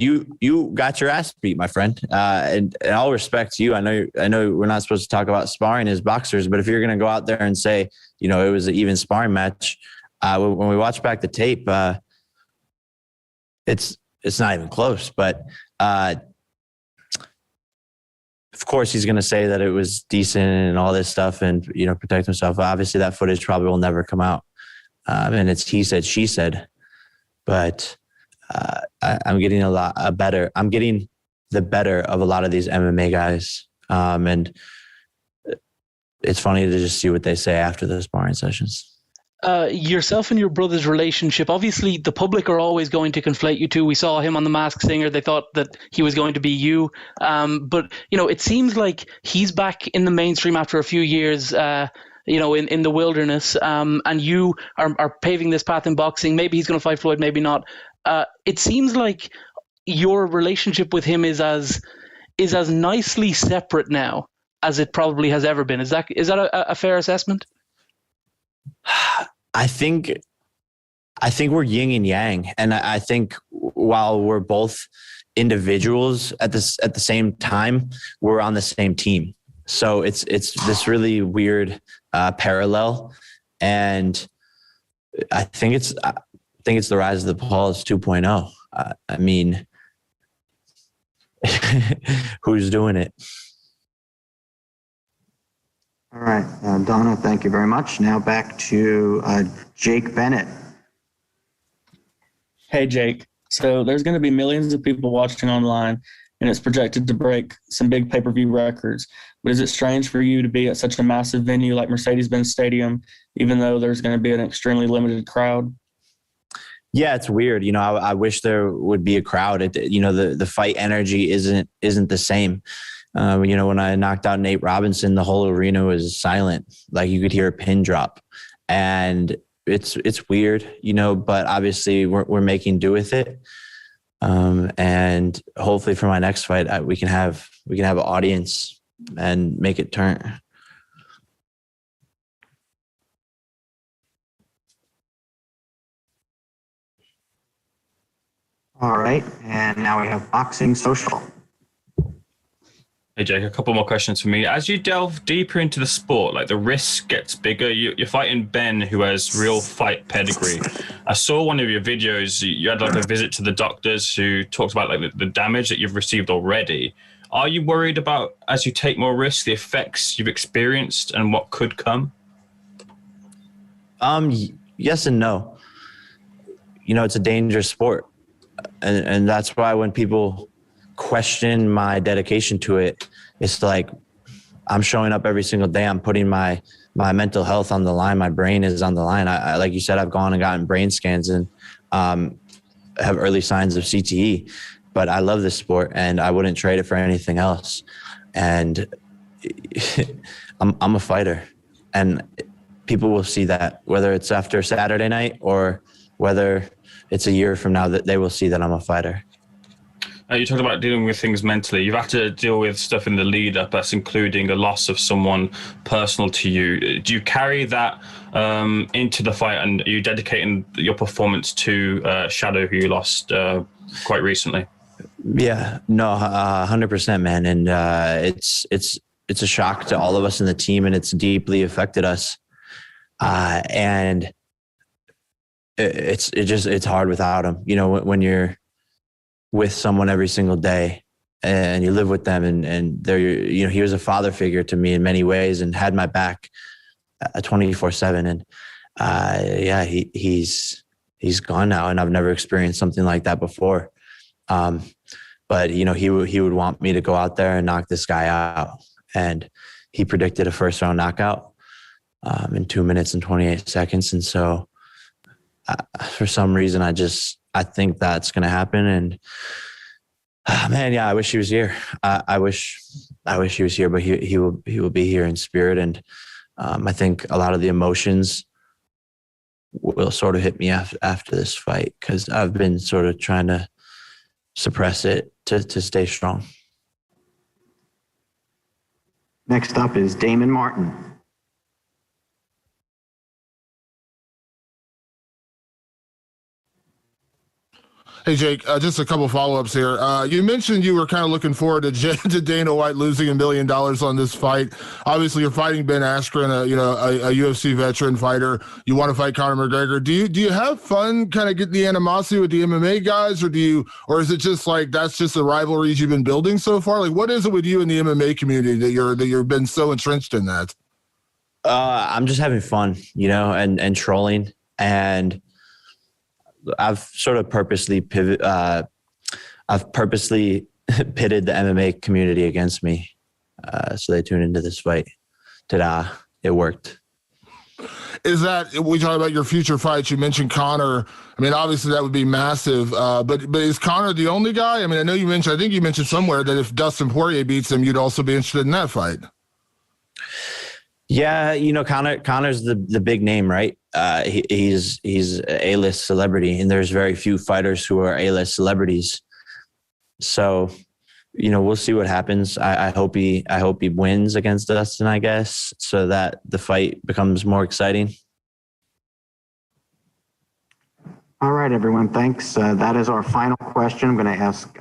You got your ass beat, my friend. And all respect to you. I know we're not supposed to talk about sparring as boxers, but if you're going to go out there and say, it was an even sparring match, when we watch back the tape, it's not even close. But of course, he's going to say that it was decent and all this stuff, and protect himself. Obviously, that footage probably will never come out, and it's he said, she said. But I'm getting I'm getting the better of a lot of these MMA guys, and it's funny to just see what they say after the sparring sessions. Yourself and your brother's relationship, obviously the public are always going to conflate you two. We saw him on The Masked Singer. They thought that he was going to be you. But, it seems like he's back in the mainstream after a few years, in the wilderness. And you are paving this path in boxing. Maybe he's going to fight Floyd, maybe not. It seems like your relationship with him is as nicely separate now as it probably has ever been. Is that a fair assessment? I think we're yin and yang, and I think while we're both individuals at the same time, we're on the same team. So it's this really weird parallel, and I think it's the rise of the Pauls 2.0. I mean, who's doing it? All right, Donna, thank you very much. Now back to Jake Bennett. Hey, Jake. So there's going to be millions of people watching online, and it's projected to break some big pay-per-view records. But is it strange for you to be at such a massive venue like Mercedes-Benz Stadium, even though there's going to be an extremely limited crowd? Yeah, it's weird. I wish there would be a crowd. The fight energy isn't the same. When I knocked out Nate Robinson, the whole arena was silent. Like you could hear a pin drop, and it's weird, but obviously we're making do with it. And hopefully for my next fight, we can have an audience and make it turn. All right, and now we have Boxing Social. Hey, Jake, a couple more questions for me. As you delve deeper into the sport, like the risk gets bigger. You're fighting Ben, who has real fight pedigree. I saw one of your videos. You had like a visit to the doctors who talked about like the damage that you've received already. Are you worried about, as you take more risks, the effects you've experienced and what could come? Yes and no. It's a dangerous sport. And that's why when people question my dedication to it, it's like I'm showing up every single day. I'm putting my mental health on the line. My brain is on the line. I like you said, I've gone and gotten brain scans and have early signs of CTE, but I love this sport and I wouldn't trade it for anything else. And I'm a fighter, and people will see that, whether it's after Saturday night or whether it's a year from now, that they will see that I'm a fighter. You talked about dealing with things mentally. You've had to deal with stuff in the lead up, that's including a loss of someone personal to you. Do you carry that into the fight, and are you dedicating your performance to Shadow, who you lost quite recently? Yeah, no, 100%, man. And it's a shock to all of us in the team, and it's deeply affected us. And it's hard without him. You know, when you're with someone every single day and you live with them, and they're, you know, he was a father figure to me in many ways and had my back 24/7. And yeah, he's gone now, and I've never experienced something like that before. But you know, he would want me to go out there and knock this guy out, and he predicted a first round knockout in 2 minutes and 28 seconds. And so for some reason, I think that's going to happen. And man, yeah, I wish he was here. I wish he was here, but he will be here in spirit. And I think a lot of the emotions will sort of hit me after this fight, because I've been sort of trying to suppress it to stay strong. Next up is Damon Martin. Hey, Jake, just a couple follow-ups here. You mentioned you were kind of looking forward to Dana White losing $1 million on this fight. Obviously, you're fighting Ben Asken, a UFC veteran fighter. You want to fight Conor McGregor. Do you have fun kind of getting the animosity with the MMA guys, or is it just like that's just the rivalries you've been building so far? Like, what is it with you in the MMA community that you've been so entrenched in that? I'm just having fun, you know, and trolling, and I've sort of purposely pitted the MMA community against me. So they tuned into this fight. Ta-da, it worked. Is that, we talk about your future fights, you mentioned Conor. I mean, obviously that would be massive, but is Conor the only guy? I mean, I think you mentioned somewhere that if Dustin Poirier beats him, you'd also be interested in that fight. Yeah, you know, Conor's the big name, right? He's an A-list celebrity, and there's very few fighters who are A-list celebrities. So, you know, we'll see what happens. I hope he wins against Dustin, I guess, so that the fight becomes more exciting. All right, everyone. Thanks. That is our final question. I'm going to ask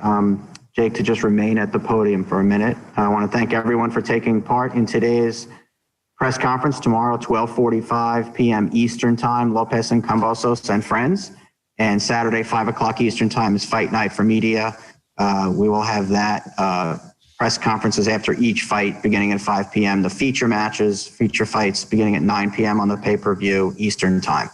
Jake to just remain at the podium for a minute. I want to thank everyone for taking part in today's press conference. Tomorrow, 12:45 p.m. Eastern Time, Lopez and Cambosos and friends. And Saturday, 5 o'clock Eastern Time is fight night for media. We will have that press conferences after each fight beginning at 5 p.m. The feature fights beginning at 9 p.m. on the pay-per-view Eastern Time.